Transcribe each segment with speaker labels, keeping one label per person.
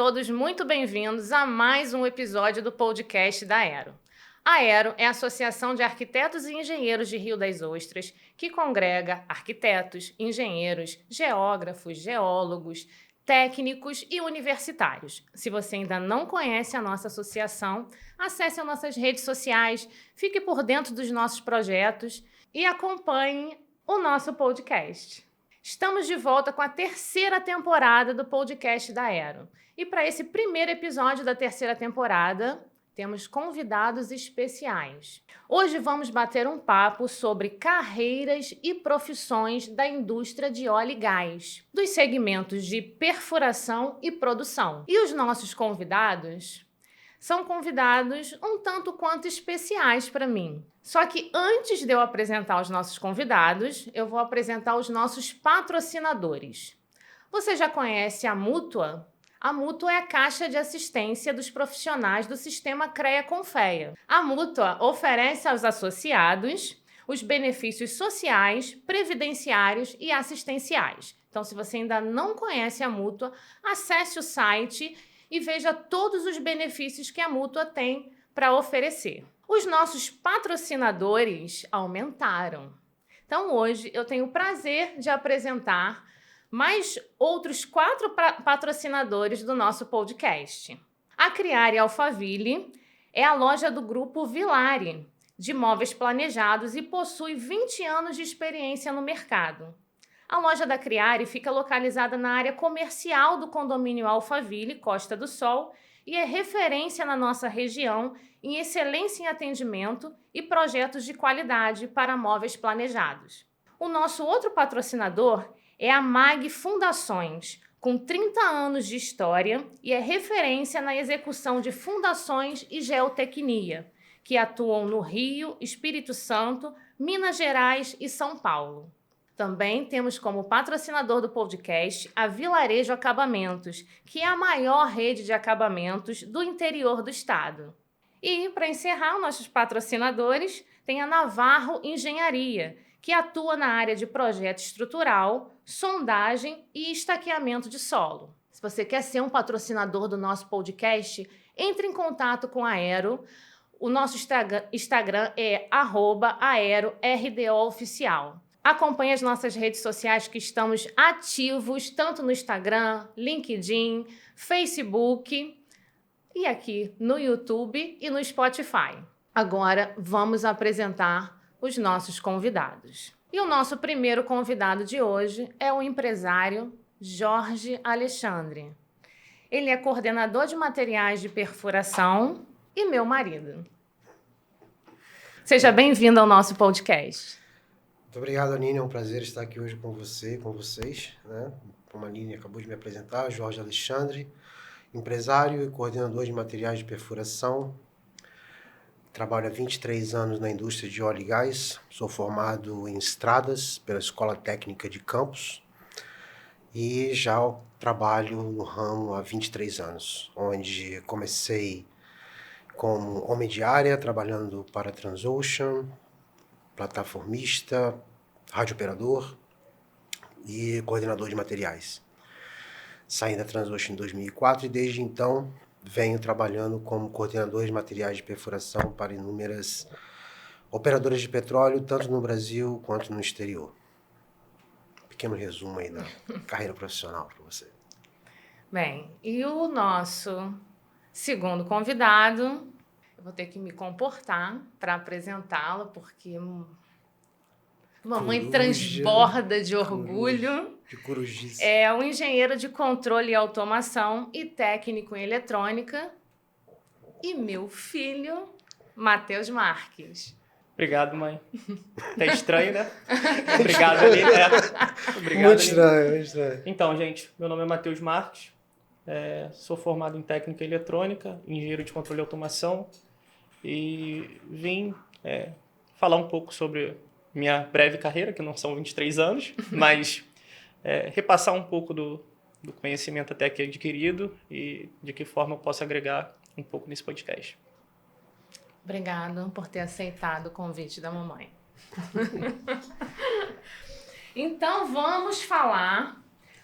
Speaker 1: todos muito bem-vindos a mais um episódio do podcast da Aero. A Aero é a Associação de Arquitetos e Engenheiros de Rio das Ostras, que congrega arquitetos, engenheiros, geógrafos, geólogos, técnicos e universitários. Se você ainda não conhece a nossa associação, acesse as nossas redes sociais, fique por dentro dos nossos projetos e acompanhe o nosso podcast. Estamos de volta com a terceira temporada do podcast da Aero. E para esse primeiro episódio da terceira temporada, temos convidados especiais. Hoje vamos bater um papo sobre carreiras e profissões da indústria de óleo e gás, dos segmentos de perfuração e produção. E os nossos convidados são convidados um tanto quanto especiais para mim. Só que antes de eu apresentar os nossos convidados, eu vou apresentar os nossos patrocinadores. Você já conhece a Mútua? A Mútua é a caixa de assistência dos profissionais do sistema CREA-CONFEA. A Mútua oferece aos associados os benefícios sociais, previdenciários e assistenciais. Então, se você ainda não conhece a Mútua, acesse o site e veja todos os benefícios que a Mútua tem para oferecer. Os nossos patrocinadores aumentaram. Então, hoje eu tenho o prazer de apresentar mais outros 4 patrocinadores do nosso podcast. A Criare Alphaville é a loja do grupo Vilari, de móveis planejados e possui 20 anos de experiência no mercado. A loja da Criare fica localizada na área comercial do condomínio Alphaville, Costa do Sol, e é referência na nossa região em excelência em atendimento e projetos de qualidade para móveis planejados. O nosso outro patrocinador é a MAG Fundações, com 30 anos de história e é referência na execução de fundações e geotecnia, que atuam no Rio, Espírito Santo, Minas Gerais e São Paulo. Também temos como patrocinador do podcast a Vilarejo Acabamentos, que é a maior rede de acabamentos do interior do estado. E, para encerrar, nossos patrocinadores tem a Navarro Engenharia, que atua na área de projeto estrutural, sondagem e estaqueamento de solo. Se você quer ser um patrocinador do nosso podcast, entre em contato com a Aero. O nosso Instagram é @aerordooficial. Acompanhe as nossas redes sociais que estamos ativos tanto no Instagram, LinkedIn, Facebook e aqui no YouTube e no Spotify. Agora vamos apresentar os nossos convidados. E o nosso primeiro convidado de hoje é o empresário Jorge Alexandre. Ele é coordenador de materiais de perfuração e meu marido. Seja bem-vindo ao nosso podcast.
Speaker 2: Muito obrigado, Aline. É um prazer estar aqui hoje com você e com vocês, né? Como a Aline acabou de me apresentar, Jorge Alexandre, empresário e coordenador de materiais de perfuração. Trabalho há 23 anos na indústria de óleo e gás. Sou formado em estradas pela Escola Técnica de Campos e já trabalho no ramo há 23 anos, onde comecei como homem de área, trabalhando para a Transocean, plataformista, radiooperador e coordenador de materiais. Saí da Transocean em 2004 e desde então venho trabalhando como coordenador de materiais de perfuração para inúmeras operadoras de petróleo, tanto no Brasil quanto no exterior. Pequeno resumo aí da carreira profissional para você.
Speaker 1: Bem, e o nosso segundo convidado, eu vou ter que me comportar para apresentá-lo, porque mamãe transborda de orgulho.
Speaker 2: De corujice.
Speaker 1: É um engenheiro de controle e automação e técnico em eletrônica. E meu filho, Matheus Marques.
Speaker 3: Obrigado, mãe. É estranho, né? Obrigado, Aline. Obrigado,
Speaker 2: Muito estranho, muito estranho.
Speaker 3: Então, gente, meu nome é Matheus Marques. Sou formado em técnica em eletrônica, engenheiro de controle e automação. E vim falar um pouco sobre minha breve carreira, que não são 23 anos, mas repassar um pouco do conhecimento até aqui adquirido e de que forma eu posso agregar um pouco nesse podcast.
Speaker 1: Obrigado por ter aceitado o convite da mamãe. Então, vamos falar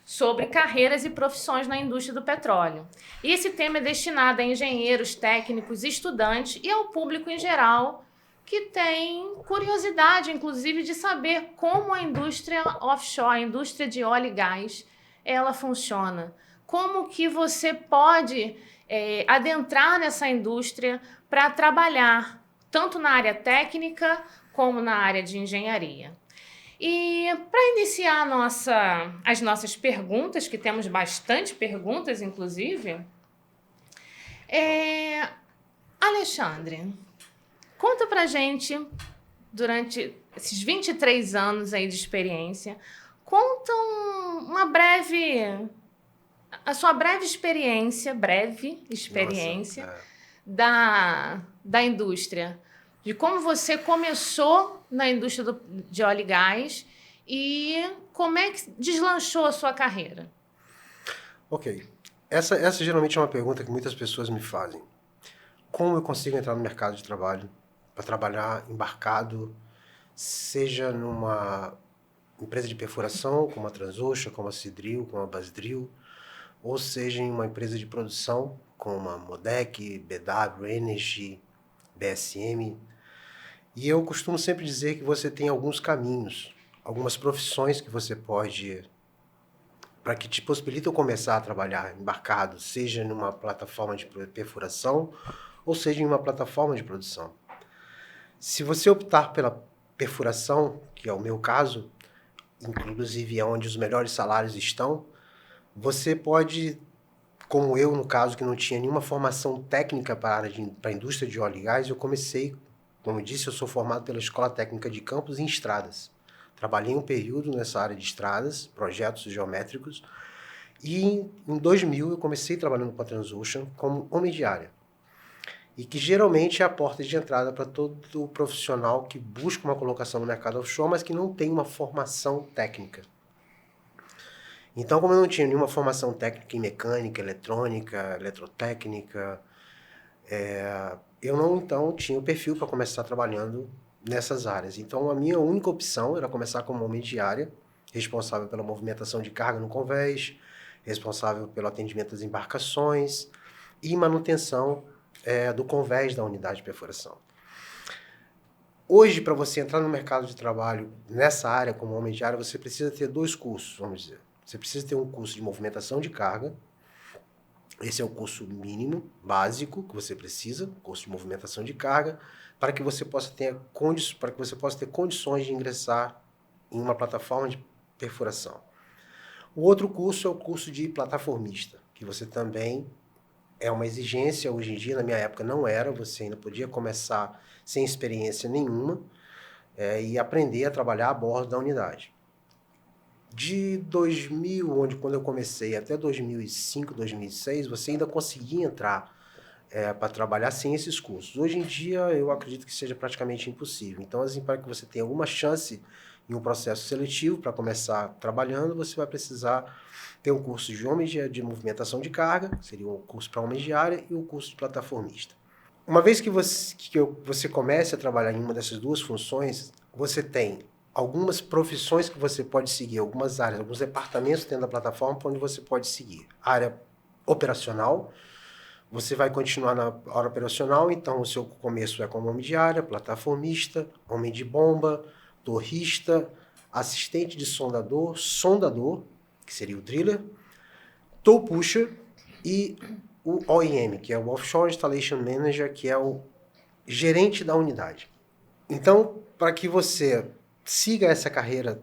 Speaker 1: sobre carreiras e profissões na indústria do petróleo. E esse tema é destinado a engenheiros, técnicos, estudantes e ao público em geral que tem curiosidade, inclusive, de saber como a indústria offshore, a indústria de óleo e gás, ela funciona. Como que você pode adentrar nessa indústria para trabalhar tanto na área técnica como na área de engenharia. E para iniciar as nossas perguntas, que temos bastante perguntas, inclusive, Alexandre, conta pra gente, durante esses 23 anos aí de experiência, conta a sua breve experiência
Speaker 2: Nossa,
Speaker 1: da indústria, de como você começou na indústria de óleo e gás e como é que deslanchou a sua carreira.
Speaker 2: Ok. Essa geralmente é uma pergunta que muitas pessoas me fazem. Como eu consigo entrar no mercado de trabalho para trabalhar embarcado, seja numa empresa de perfuração, como a Transocean, como a Seadrill, como a Basdrill, ou seja em uma empresa de produção, como a Modec, BW, Energy, BSM. E eu costumo sempre dizer que você tem alguns caminhos, algumas profissões que você pode, para que te possibilitam começar a trabalhar embarcado, seja numa plataforma de perfuração ou seja em uma plataforma de produção. Se você optar pela perfuração, que é o meu caso, inclusive é onde os melhores salários estão, você pode, como eu no caso, que não tinha nenhuma formação técnica para a indústria de óleo e gás, eu comecei, como eu disse, eu sou formado pela Escola Técnica de Campos em Estradas. Trabalhei um período nessa área de estradas, projetos geométricos, e em 2000 eu comecei trabalhando com a Transocean como homem de área. E que geralmente é a porta de entrada para todo profissional que busca uma colocação no mercado offshore, mas que não tem uma formação técnica. Então, como eu não tinha nenhuma formação técnica em mecânica, eletrônica, eletrotécnica, eu não tinha o perfil para começar trabalhando nessas áreas. Então, a minha única opção era começar como homem de área, responsável pela movimentação de carga no convés, responsável pelo atendimento das embarcações e manutenção do convés da unidade de perfuração. Hoje, para você entrar no mercado de trabalho nessa área, como homem de área, você precisa ter 2 cursos, vamos dizer. Você precisa ter um curso de movimentação de carga. Esse é o curso mínimo, básico, que você precisa, curso de movimentação de carga, para que você possa ter condições de ingressar em uma plataforma de perfuração. O outro curso é o curso de plataformista, que você também é uma exigência hoje em dia, na minha época não era, você ainda podia começar sem experiência nenhuma e aprender a trabalhar a bordo da unidade. De 2000, quando eu comecei, até 2005, 2006, você ainda conseguia entrar para trabalhar sem esses cursos. Hoje em dia, eu acredito que seja praticamente impossível. Então, assim, para que você tenha alguma chance em um processo seletivo para começar trabalhando, você vai precisar ter um curso de homem de movimentação de carga, que seria um curso para homem de área, e um curso de plataformista. Uma vez que você comece a trabalhar em uma dessas 2 funções, você tem algumas profissões que você pode seguir, algumas áreas, alguns departamentos dentro da plataforma para onde você pode seguir. Área operacional, você vai continuar na área operacional, então o seu começo é como homem de área, plataformista, homem de bomba, torrista, assistente de sondador, que seria o driller, tow pusher e o OIM, que é o Offshore Installation Manager, que é o gerente da unidade. Então, para que você siga essa carreira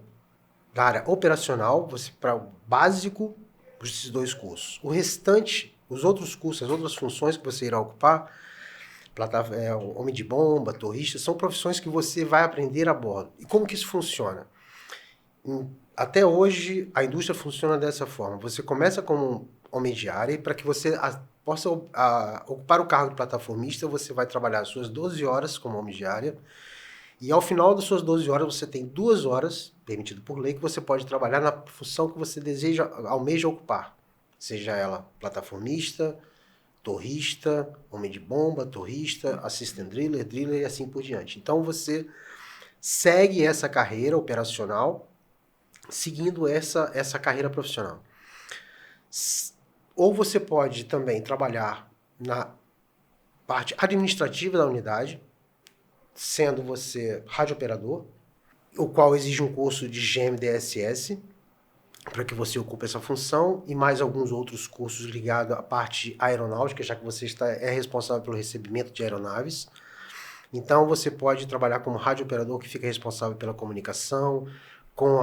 Speaker 2: da área operacional, você para o básico, esses 2 cursos. O restante, os outros cursos, as outras funções que você irá ocupar, homem de bomba, torrista, são profissões que você vai aprender a bordo. E como que isso funciona? Até hoje, a indústria funciona dessa forma. Você começa como homem de área e para que você possa ocupar o cargo de plataformista, você vai trabalhar as suas 12 horas como homem de área. E ao final das suas 12 horas, você tem 2 horas, permitido por lei, que você pode trabalhar na função que você almeja ocupar. Seja ela plataformista, torrista, homem de bomba, torrista, assistant driller, driller e assim por diante. Então você segue essa carreira operacional, seguindo essa carreira profissional. Ou você pode também trabalhar na parte administrativa da unidade, sendo você radiooperador, o qual exige um curso de GMDSS, para que você ocupe essa função, e mais alguns outros cursos ligados à parte aeronáutica, já que você é responsável pelo recebimento de aeronaves. Então, você pode trabalhar como radiooperador, que fica responsável pela comunicação, com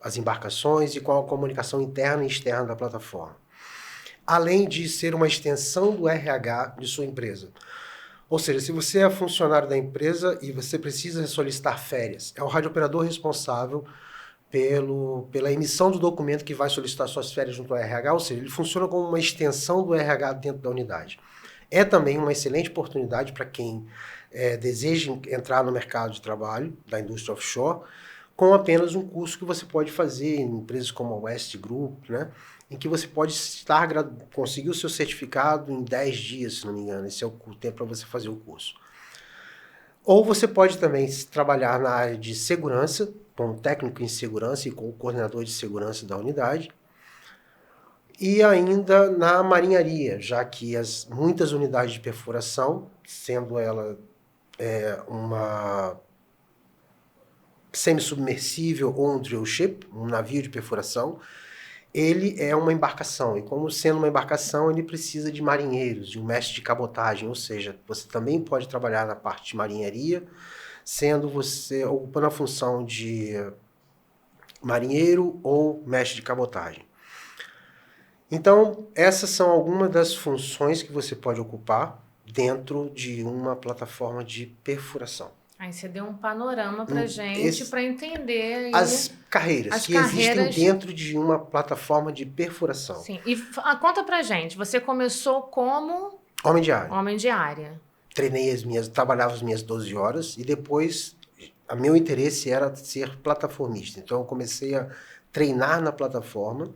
Speaker 2: as embarcações e com a comunicação interna e externa da plataforma. Além de ser uma extensão do RH de sua empresa. Ou seja, se você é funcionário da empresa e você precisa solicitar férias, é o radiooperador responsável pela emissão do documento que vai solicitar suas férias junto ao RH, ou seja, ele funciona como uma extensão do RH dentro da unidade. É também uma excelente oportunidade para quem deseja entrar no mercado de trabalho da indústria offshore, com apenas um curso que você pode fazer em empresas como a West Group, né, em que você pode conseguir o seu certificado em 10 dias, se não me engano. Esse é o tempo para você fazer o curso. Ou você pode também trabalhar na área de segurança, como técnico em segurança e como coordenador de segurança da unidade. E ainda na marinharia, já que muitas unidades de perfuração, sendo ela uma semi-submersível ou um drill ship, um navio de perfuração, ele é uma embarcação. E como sendo uma embarcação, ele precisa de marinheiros, de um mestre de cabotagem. Ou seja, você também pode trabalhar na parte de marinharia, sendo você ocupando a função de marinheiro ou mestre de cabotagem. Então, essas são algumas das funções que você pode ocupar dentro de uma plataforma de perfuração.
Speaker 1: Aí você deu um panorama pra gente para entender aí
Speaker 2: as carreiras que existem dentro de uma plataforma de perfuração.
Speaker 1: Sim. E conta pra gente, você começou como
Speaker 2: homem de área.
Speaker 1: Homem de área.
Speaker 2: Trabalhava as minhas 12 horas e depois meu interesse era ser plataformista. Então eu comecei a treinar na plataforma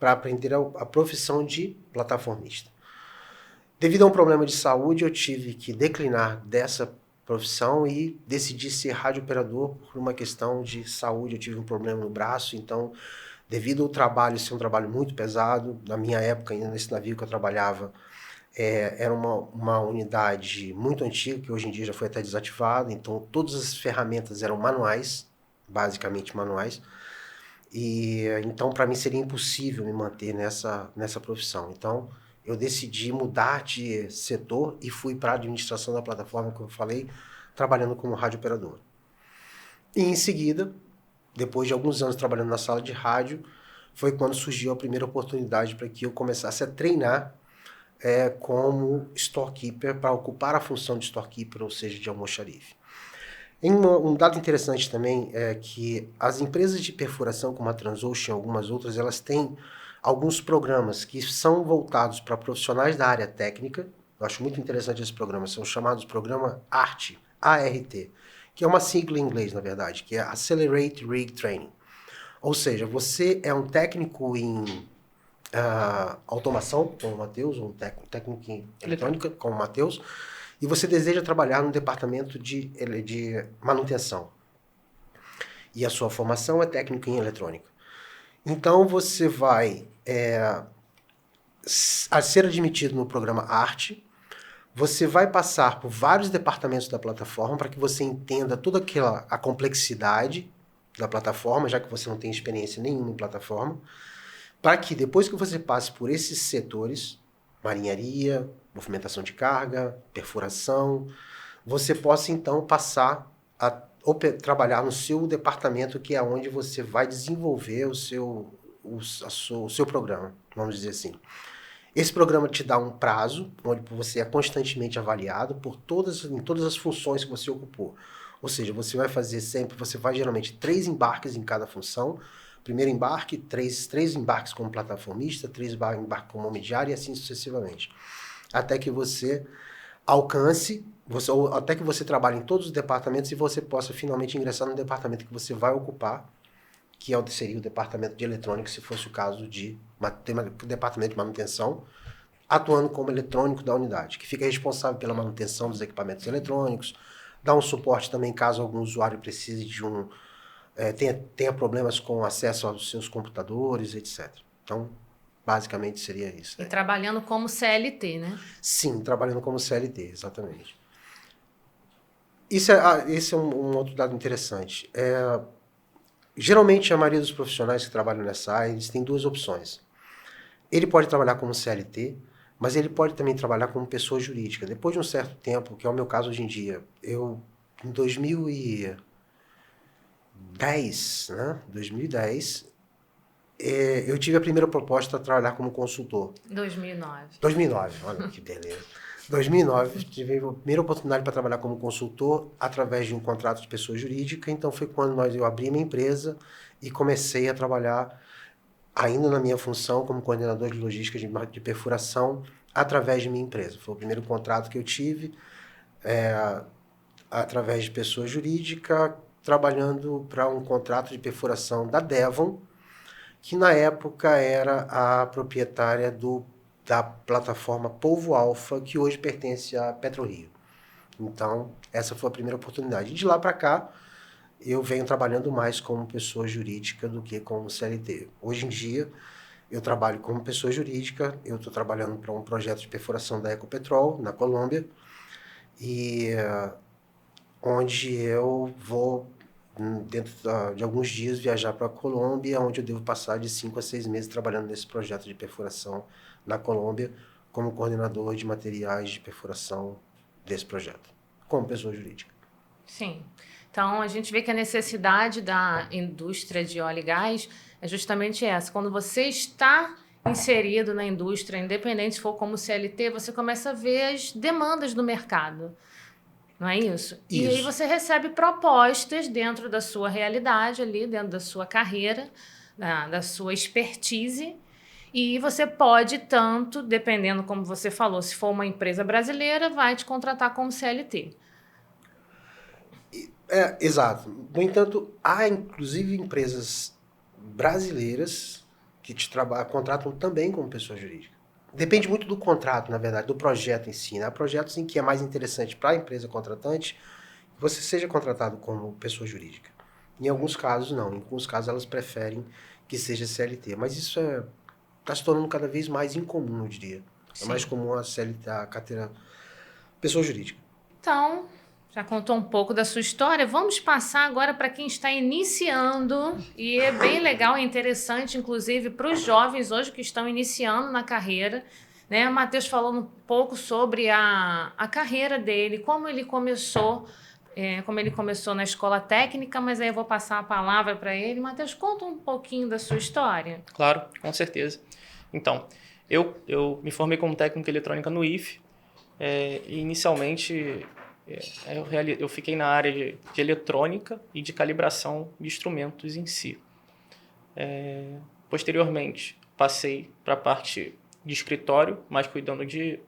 Speaker 2: para aprender a profissão de plataformista. Devido a um problema de saúde, eu tive que declinar dessa profissão e decidi ser radiooperador por uma questão de saúde. Eu tive um problema no braço, então, devido ao trabalho ser um trabalho muito pesado, na minha época, ainda nesse navio que eu trabalhava, era uma unidade muito antiga, que hoje em dia já foi até desativada, então todas as ferramentas eram manuais, basicamente manuais, e então para mim seria impossível me manter nessa profissão. Então eu decidi mudar de setor e fui para a administração da plataforma, como eu falei, trabalhando como radiooperador. E em seguida, depois de alguns anos trabalhando na sala de rádio, foi quando surgiu a primeira oportunidade para que eu começasse a treinar como storekeeper, para ocupar a função de storekeeper, ou seja, de almoxarife. Um dado interessante também é que as empresas de perfuração, como a Transocean e algumas outras, elas têm alguns programas que são voltados para profissionais da área técnica. Eu acho muito interessante esses programas, são chamados programa ART, A-R-T, que é uma sigla em inglês, na verdade, que é Accelerate Rig Training. Ou seja, você é um técnico em automação, como o Matheus, ou um técnico em eletrônica, como o Matheus, e você deseja trabalhar no departamento de manutenção. E a sua formação é técnico em eletrônica. Então, você vai a ser admitido no programa ART, você vai passar por vários departamentos da plataforma para que você entenda toda a complexidade da plataforma, já que você não tem experiência nenhuma em plataforma, para que depois que você passe por esses setores, marinharia, movimentação de carga, perfuração, você possa então passar a trabalhar no seu departamento, que é onde você vai desenvolver o seu programa, vamos dizer assim. Esse programa te dá um prazo, onde você é constantemente avaliado em todas as funções que você ocupou. Ou seja, você vai geralmente 3 embarques em cada função. Primeiro embarque, 3 embarques como plataformista, 3 embarques como homem de área e assim sucessivamente. Até que você alcance, até que você trabalhe em todos os departamentos e você possa finalmente ingressar no departamento que você vai ocupar, que seria o departamento de eletrônica, se fosse o caso de departamento de manutenção, atuando como eletrônico da unidade, que fica responsável pela manutenção dos equipamentos eletrônicos, dá um suporte também caso algum usuário precise de tenha problemas com acesso aos seus computadores, etc. Então, basicamente seria isso.
Speaker 1: E trabalhando como CLT, né?
Speaker 2: Sim, trabalhando como CLT, exatamente. Esse é um outro dado interessante. Geralmente, a maioria dos profissionais que trabalham nessa área, eles têm duas opções. Ele pode trabalhar como CLT, mas ele pode também trabalhar como pessoa jurídica. Depois de um certo tempo, que é o meu caso hoje em dia, em 2010, né? 2010, eu tive a primeira proposta de trabalhar como consultor.
Speaker 1: 2009.
Speaker 2: 2009, olha que beleza. 2009, tive a primeira oportunidade para trabalhar como consultor através de um contrato de pessoa jurídica. Então, foi quando eu abri minha empresa e comecei a trabalhar, ainda na minha função como coordenador de logística de perfuração, através de minha empresa. Foi o primeiro contrato que eu tive, através de pessoa jurídica, trabalhando para um contrato de perfuração da Devon, que na época era a proprietária da plataforma Polvo Alfa, que hoje pertence à PetroRio. Então, essa foi a primeira oportunidade. E de lá para cá, eu venho trabalhando mais como pessoa jurídica do que como CLT. Hoje em dia, eu trabalho como pessoa jurídica, eu estou trabalhando para um projeto de perfuração da Ecopetrol, na Colômbia, e onde eu vou, dentro de alguns dias, viajar para a Colômbia, onde eu devo passar de 5 a 6 meses trabalhando nesse projeto de perfuração na Colômbia, como coordenador de materiais de perfuração desse projeto, como pessoa jurídica.
Speaker 1: Sim. Então, a gente vê que a necessidade da indústria de óleo e gás é justamente essa. Quando você está inserido na indústria, independente se for como CLT, você começa a ver as demandas do mercado. Não é isso? E aí você recebe propostas dentro da sua realidade ali, dentro da sua carreira, da sua expertise. E você pode tanto, dependendo como você falou, se for uma empresa brasileira, vai te contratar como CLT.
Speaker 2: Exato. No entanto, há inclusive empresas brasileiras que te contratam também como pessoa jurídica. Depende muito do contrato, na verdade, do projeto em si. Né? Há projetos em que é mais interessante para a empresa contratante que você seja contratado como pessoa jurídica. Em alguns casos, não. Em alguns casos, elas preferem que seja CLT. Mas isso está se tornando cada vez mais incomum, eu diria.
Speaker 1: Sim.
Speaker 2: É mais comum a CLT, a carteira pessoa jurídica.
Speaker 1: Então, já contou um pouco da sua história. Vamos passar agora para quem está iniciando. E é bem legal, é interessante, inclusive, para os jovens hoje que estão iniciando na carreira. Né? O Matheus falou um pouco sobre a carreira dele, como ele começou. Como ele começou na escola técnica, mas aí eu vou passar a palavra para ele. Matheus, conta um pouquinho da sua história.
Speaker 3: Claro, com certeza. Então, eu me formei como técnico em eletrônica no IFE. E inicialmente, eu fiquei na área de eletrônica e de calibração de instrumentos em si. Posteriormente, passei para a parte de escritório, mais cuidando de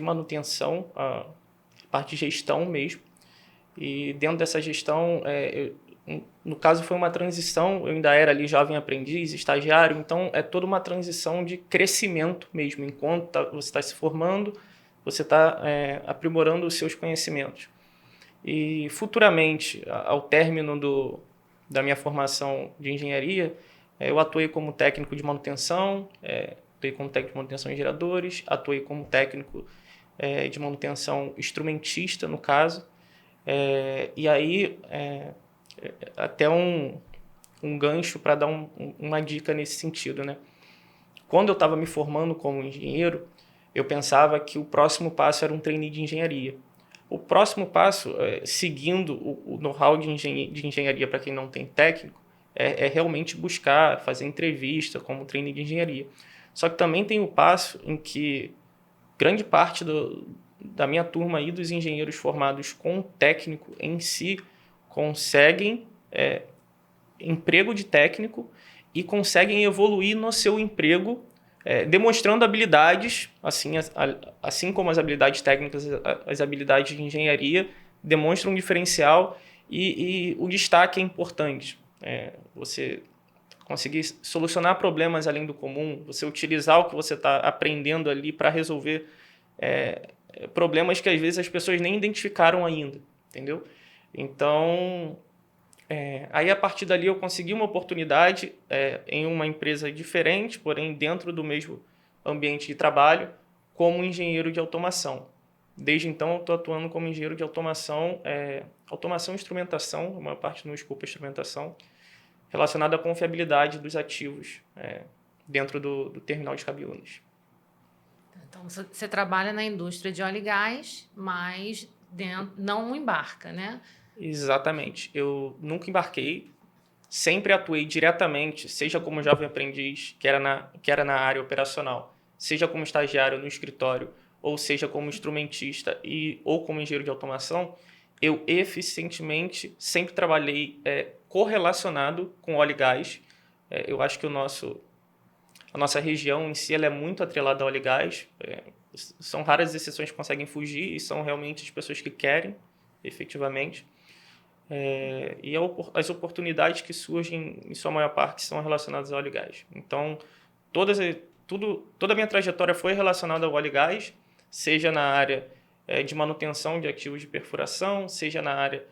Speaker 3: manutenção, a parte de gestão mesmo. E dentro dessa gestão, no caso foi uma transição, eu ainda era ali jovem aprendiz, estagiário, então é toda uma transição de crescimento mesmo. Enquanto você está se formando, você está aprimorando os seus conhecimentos. E futuramente, ao término da minha formação de engenharia, eu atuei como técnico de manutenção, atuei como técnico de manutenção em geradores, atuei como técnico de manutenção instrumentista, no caso. E aí, até um gancho para dar uma dica nesse sentido, né? Quando eu estava me formando como engenheiro, eu pensava que o próximo passo era um trainee de engenharia. O próximo passo, seguindo o know-how de engenharia para quem não tem técnico, é realmente buscar, fazer entrevista como trainee de engenharia. Só que também tem o passo em que grande parte da minha turma aí, dos engenheiros formados com técnico em si, conseguem emprego de técnico e conseguem evoluir no seu emprego, demonstrando habilidades, assim como as habilidades técnicas, as habilidades de engenharia demonstram um diferencial e o destaque é importante. Você conseguir solucionar problemas além do comum, você utilizar o que você está aprendendo ali para resolver problemas que às vezes as pessoas nem identificaram ainda, entendeu? Então, Aí, a partir dali, eu consegui uma oportunidade em uma empresa diferente, porém dentro do mesmo ambiente de trabalho, como engenheiro de automação. Desde então, eu estou atuando como engenheiro de automação, automação e instrumentação, a maior parte no escopo é instrumentação, relacionada à confiabilidade dos ativos dentro do terminal de Cabiúnas.
Speaker 1: Então, você trabalha na indústria de óleo e gás, mas não embarca, né?
Speaker 3: Exatamente. Eu nunca embarquei, sempre atuei diretamente, seja como jovem aprendiz, que era na área operacional, seja como estagiário no escritório, ou seja como instrumentista ou como engenheiro de automação, eu eficientemente sempre trabalhei correlacionado com óleo e gás. Eu acho que a nossa região em si ela é muito atrelada ao óleo e gás. São raras exceções que conseguem fugir e são realmente as pessoas que querem, efetivamente. E as oportunidades que surgem, em sua maior parte, são relacionadas ao óleo e gás. Então, toda a minha trajetória foi relacionada ao óleo e gás, seja na área de manutenção de ativos de perfuração, seja na área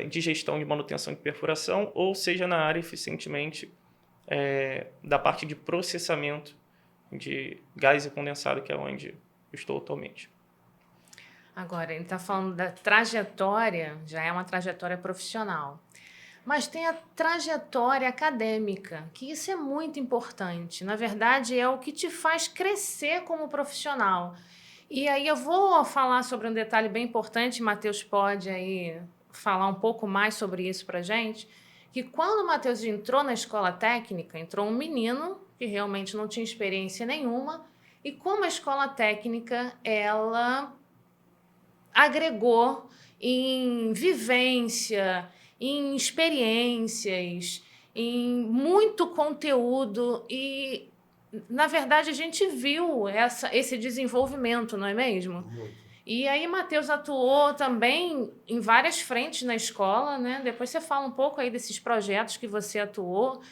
Speaker 3: de gestão de manutenção de perfuração, ou seja na área, eficientemente, da parte de processamento de gás e condensado, que é onde eu estou atualmente.
Speaker 1: Agora, ele está falando da trajetória, já é uma trajetória profissional. Mas tem a trajetória acadêmica, que isso é muito importante. Na verdade, é o que te faz crescer como profissional. E aí eu vou falar sobre um detalhe bem importante, Matheus pode aí falar um pouco mais sobre isso para a gente, que quando o Matheus entrou na escola técnica, entrou um menino que realmente não tinha experiência nenhuma, e como a escola técnica, ela agregou em vivência, em experiências, em muito conteúdo e, na verdade, a gente viu esse desenvolvimento, não é mesmo?
Speaker 2: Muito.
Speaker 1: E aí, Matheus atuou também em várias frentes na escola, né? Depois você fala um pouco aí desses projetos que você atuou.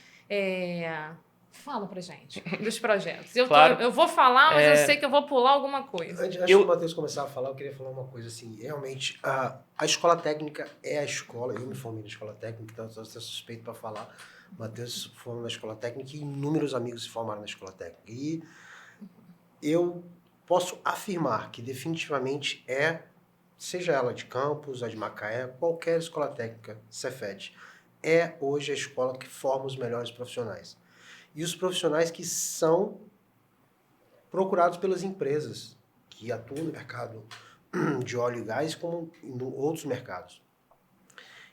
Speaker 1: Fala pra gente dos projetos.
Speaker 3: Claro.
Speaker 1: Eu vou falar, mas eu sei que eu vou pular alguma coisa.
Speaker 2: Antes que o Matheus começar a falar, eu queria falar uma coisa assim. Realmente, a escola técnica é a escola. Eu me formei na escola técnica, então eu sou suspeito para falar. O Matheus se formou na escola técnica e inúmeros amigos se formaram na escola técnica. E eu posso afirmar que definitivamente seja ela de Campos, a de Macaé, qualquer escola técnica, Cefet, é hoje a escola que forma os melhores profissionais. E os profissionais que são procurados pelas empresas que atuam no mercado de óleo e gás como em outros mercados.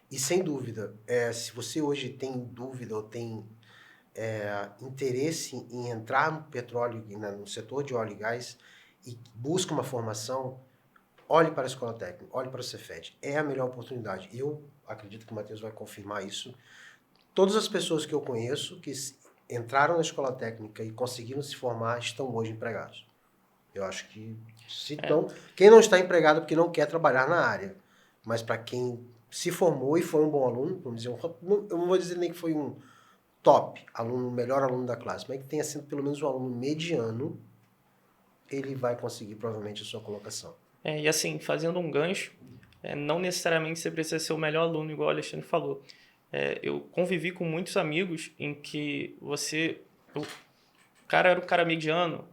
Speaker 2: E sem dúvida, se você hoje tem dúvida ou tem interesse em entrar no petróleo, no setor de óleo e gás e busca uma formação, olhe para a escola técnica, olhe para o Cefet. É a melhor oportunidade. Eu acredito que o Matheus vai confirmar isso. Todas as pessoas que eu conheço que entraram na escola técnica e conseguiram se formar estão hoje empregados. Eu acho que quem não está empregado porque não quer trabalhar na área, mas para quem se formou e foi um bom aluno, vamos dizer, eu não vou dizer nem que foi um top aluno, melhor aluno da classe, mas que tenha sido pelo menos um aluno mediano, ele vai conseguir provavelmente a sua colocação.
Speaker 3: E assim, fazendo um gancho, não necessariamente você precisa ser o melhor aluno, igual o Alexandre falou. Eu convivi com muitos amigos em que o cara era um cara mediano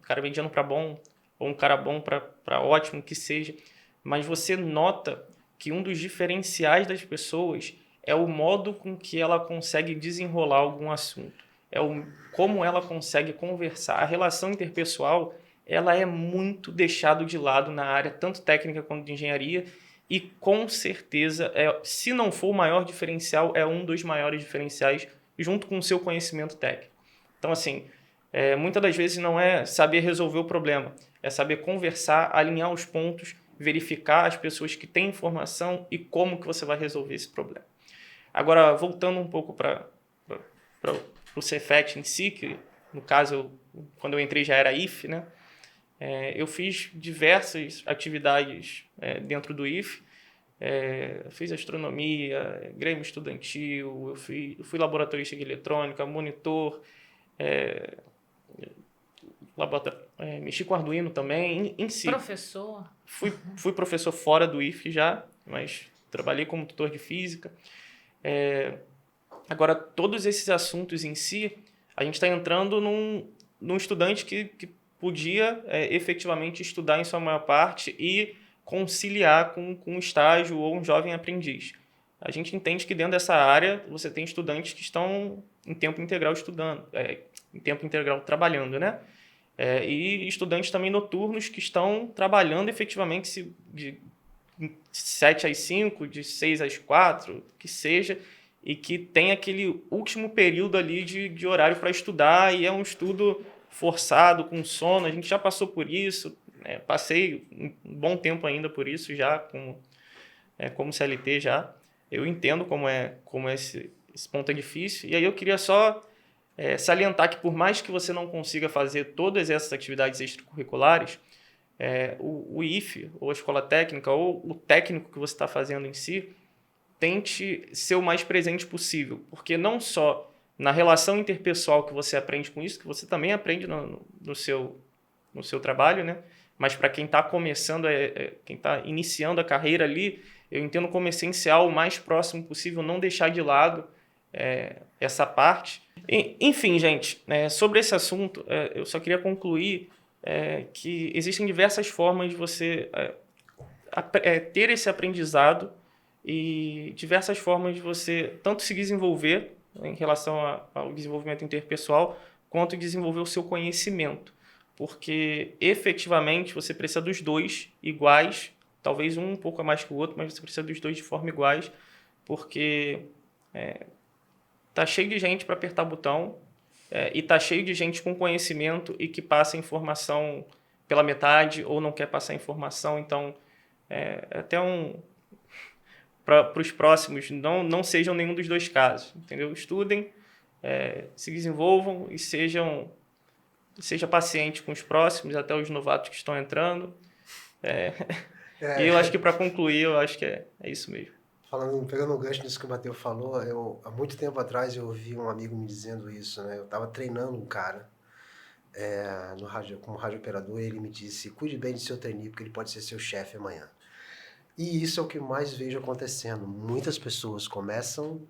Speaker 3: para bom, ou um cara bom para ótimo, que seja, mas você nota que um dos diferenciais das pessoas é o modo com que ela consegue desenrolar algum assunto, como ela consegue conversar. A relação interpessoal ela é muito deixada de lado na área tanto técnica quanto de engenharia, e com certeza, se não for o maior diferencial, é um dos maiores diferenciais junto com o seu conhecimento técnico. Então, assim, muitas das vezes não é saber resolver o problema, é saber conversar, alinhar os pontos, verificar as pessoas que têm informação e como que você vai resolver esse problema. Agora, voltando um pouco para o Cefet em si, que no caso, quando eu entrei já era IFE, né? Eu fiz diversas atividades dentro do IFE, fiz astronomia, grêmio estudantil, eu fui laboratorista de eletrônica, monitor, mexi com Arduino também, em si.
Speaker 1: Professor?
Speaker 3: Fui professor fora do IFE já, mas trabalhei como tutor de física. Agora, todos esses assuntos em si, a gente está entrando num estudante que podia efetivamente estudar em sua maior parte e conciliar com um estágio ou um jovem aprendiz. A gente entende que dentro dessa área você tem estudantes que estão em tempo integral estudando, em tempo integral trabalhando, né? E estudantes também noturnos que estão trabalhando efetivamente de 7 às 5, de 6 às 4, que seja, e que tem aquele último período ali de horário para estudar, e é um estudo forçado, com sono. A gente já passou por isso, passei um bom tempo ainda por isso já, como CLT já. Eu entendo como esse ponto é difícil, e aí eu queria só salientar que por mais que você não consiga fazer todas essas atividades extracurriculares, o IFE, ou a escola técnica, ou o técnico que você está fazendo em si, tente ser o mais presente possível, porque não só na relação interpessoal que você aprende com isso, que você também aprende no seu trabalho, né? Mas para quem está começando, quem está iniciando a carreira ali, eu entendo como essencial o mais próximo possível, não deixar de lado essa parte. Enfim, gente, sobre esse assunto, eu só queria concluir que existem diversas formas de você ter esse aprendizado e diversas formas de você tanto se desenvolver em relação ao desenvolvimento interpessoal, quanto desenvolver o seu conhecimento. Porque, efetivamente, você precisa dos dois iguais, talvez um pouco a mais que o outro, mas você precisa dos dois de forma iguais, porque tá cheio de gente para apertar botão, e tá cheio de gente com conhecimento e que passa informação pela metade ou não quer passar informação. Então, até para os próximos, não sejam nenhum dos dois casos, entendeu? Estudem, se desenvolvam e seja paciente com os próximos, até os novatos que estão entrando. E eu acho que para concluir, eu acho que é isso mesmo.
Speaker 2: Pegando um gancho nisso que o Matheus falou, há muito tempo atrás eu ouvi um amigo me dizendo isso, né? Eu estava treinando um cara no rádio, como rádio operador, e ele me disse: cuide bem de seu trainee, porque ele pode ser seu chefe amanhã. E isso é o que mais vejo acontecendo. Muitas pessoas começam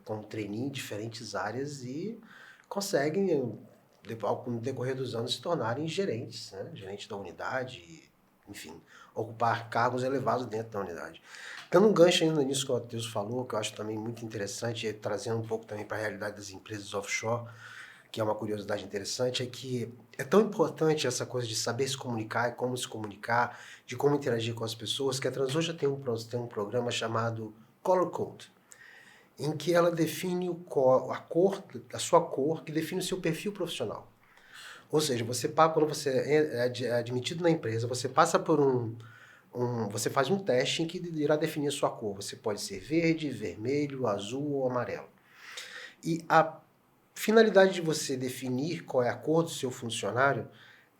Speaker 2: como trainee em diferentes áreas e conseguem, no decorrer dos anos, se tornarem gerentes, né? Gerente da unidade, enfim, ocupar cargos elevados dentro da unidade. Dando um gancho ainda nisso que o Matheus falou, que eu acho também muito interessante, e trazendo um pouco também para a realidade das empresas offshore, que é uma curiosidade interessante, é que é tão importante essa coisa de saber se comunicar e como se comunicar, de como interagir com as pessoas, que a Transocean tem um programa chamado Color Code, em que ela define a sua cor, que define o seu perfil profissional. Ou seja, quando você é admitido na empresa, você passa por você faz um teste em que irá definir a sua cor. Você pode ser verde, vermelho, azul ou amarelo. E a finalidade de você definir qual é a cor do seu funcionário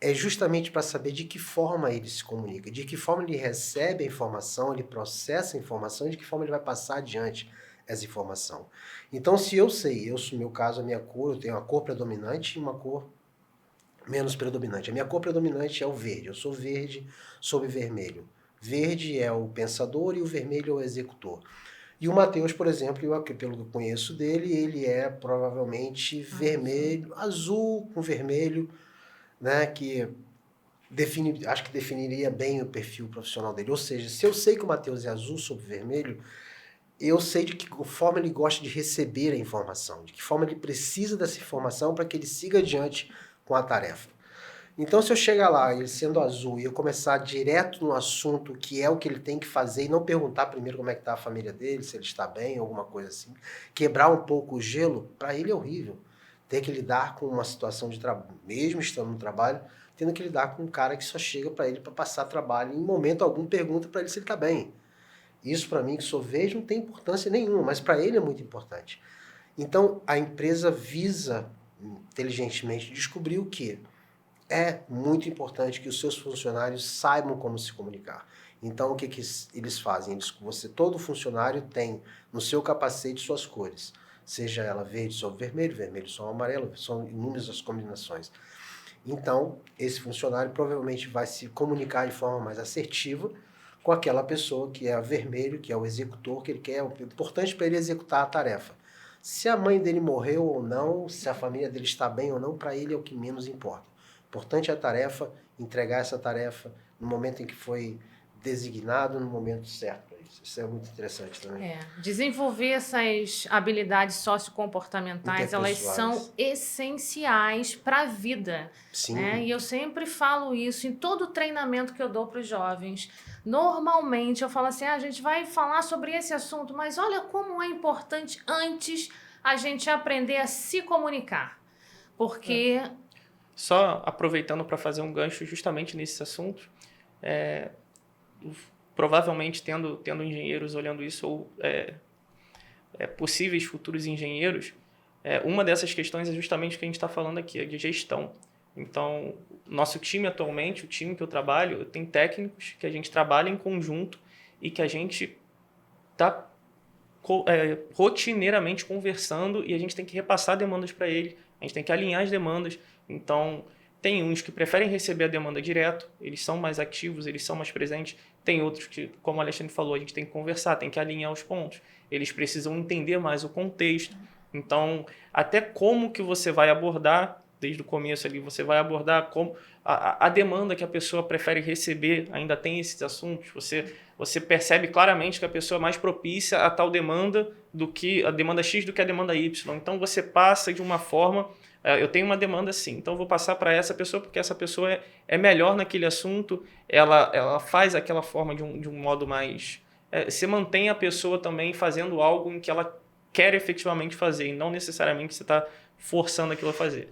Speaker 2: é justamente para saber de que forma ele se comunica, de que forma ele recebe a informação, ele processa a informação e de que forma ele vai passar adiante essa informação. Então, se eu sei, no meu caso, a minha cor, eu tenho uma cor predominante e uma cor menos predominante. A minha cor predominante é o verde, eu sou verde sob vermelho. Verde é o pensador e o vermelho é o executor. E o Matheus, por exemplo, pelo que eu conheço dele, ele é provavelmente vermelho, azul com vermelho, né, que acho que definiria bem o perfil profissional dele. Ou seja, se eu sei que o Matheus é azul sob vermelho, eu sei de que forma ele gosta de receber a informação, de que forma ele precisa dessa informação para que ele siga adiante com a tarefa. Então, se eu chegar lá, ele sendo azul, e eu começar direto no assunto que é o que ele tem que fazer, e não perguntar primeiro como é que está a família dele, se ele está bem, alguma coisa assim, quebrar um pouco o gelo, para ele é horrível. Ter que lidar com uma situação de trabalho, mesmo estando no trabalho, tendo que lidar com um cara que só chega para ele para passar trabalho e em momento algum pergunta para ele se ele está bem. Isso para mim, que sou verde, não tem importância nenhuma, mas para ele é muito importante. Então, a empresa visa, inteligentemente, descobrir o quê? É muito importante que os seus funcionários saibam como se comunicar. Então, o que eles fazem? Todo funcionário tem no seu capacete suas cores. Seja ela verde sobre vermelho, vermelho sobre amarelo, são inúmeras as combinações. Então, esse funcionário provavelmente vai se comunicar de forma mais assertiva com aquela pessoa que é vermelho, que é o executor, que ele quer, é importante para ele executar a tarefa. Se a mãe dele morreu ou não, se a família dele está bem ou não, para ele é o que menos importa. Importante é a tarefa, entregar essa tarefa no momento em que foi designado, no momento certo para isso. Isso é muito interessante também.
Speaker 1: Desenvolver essas habilidades sociocomportamentais, elas são essenciais para a vida.
Speaker 2: Sim.
Speaker 1: Né? E eu sempre falo isso em todo treinamento que eu dou para os jovens. Normalmente eu falo assim, a gente vai falar sobre esse assunto, mas olha como é importante antes a gente aprender a se comunicar. Porque...
Speaker 3: Só aproveitando para fazer um gancho justamente nesse assunto, provavelmente tendo engenheiros olhando isso, ou possíveis futuros engenheiros, uma dessas questões é justamente o que a gente está falando aqui, a de gestão. Então, nosso time atualmente, o time que eu trabalho, tem técnicos que a gente trabalha em conjunto e que a gente está rotineiramente conversando e a gente tem que repassar demandas para ele, a gente tem que alinhar as demandas. Então, tem uns que preferem receber a demanda direto, eles são mais ativos, eles são mais presentes. Tem outros que, como o Alexandre falou, a gente tem que conversar, tem que alinhar os pontos. Eles precisam entender mais o contexto. Então, até como que você vai abordar, desde o começo ali, você vai abordar como a demanda que a pessoa prefere receber, ainda tem esses assuntos. Você percebe claramente que a pessoa é mais propícia a tal demanda do que a demanda X do que a demanda Y. Então, você passa de uma forma... Eu tenho uma demanda assim, então eu vou passar para essa pessoa porque essa pessoa é melhor naquele assunto, ela faz aquela forma de um modo mais... Você mantém a pessoa também fazendo algo em que ela quer efetivamente fazer e não necessariamente você está forçando aquilo a fazer.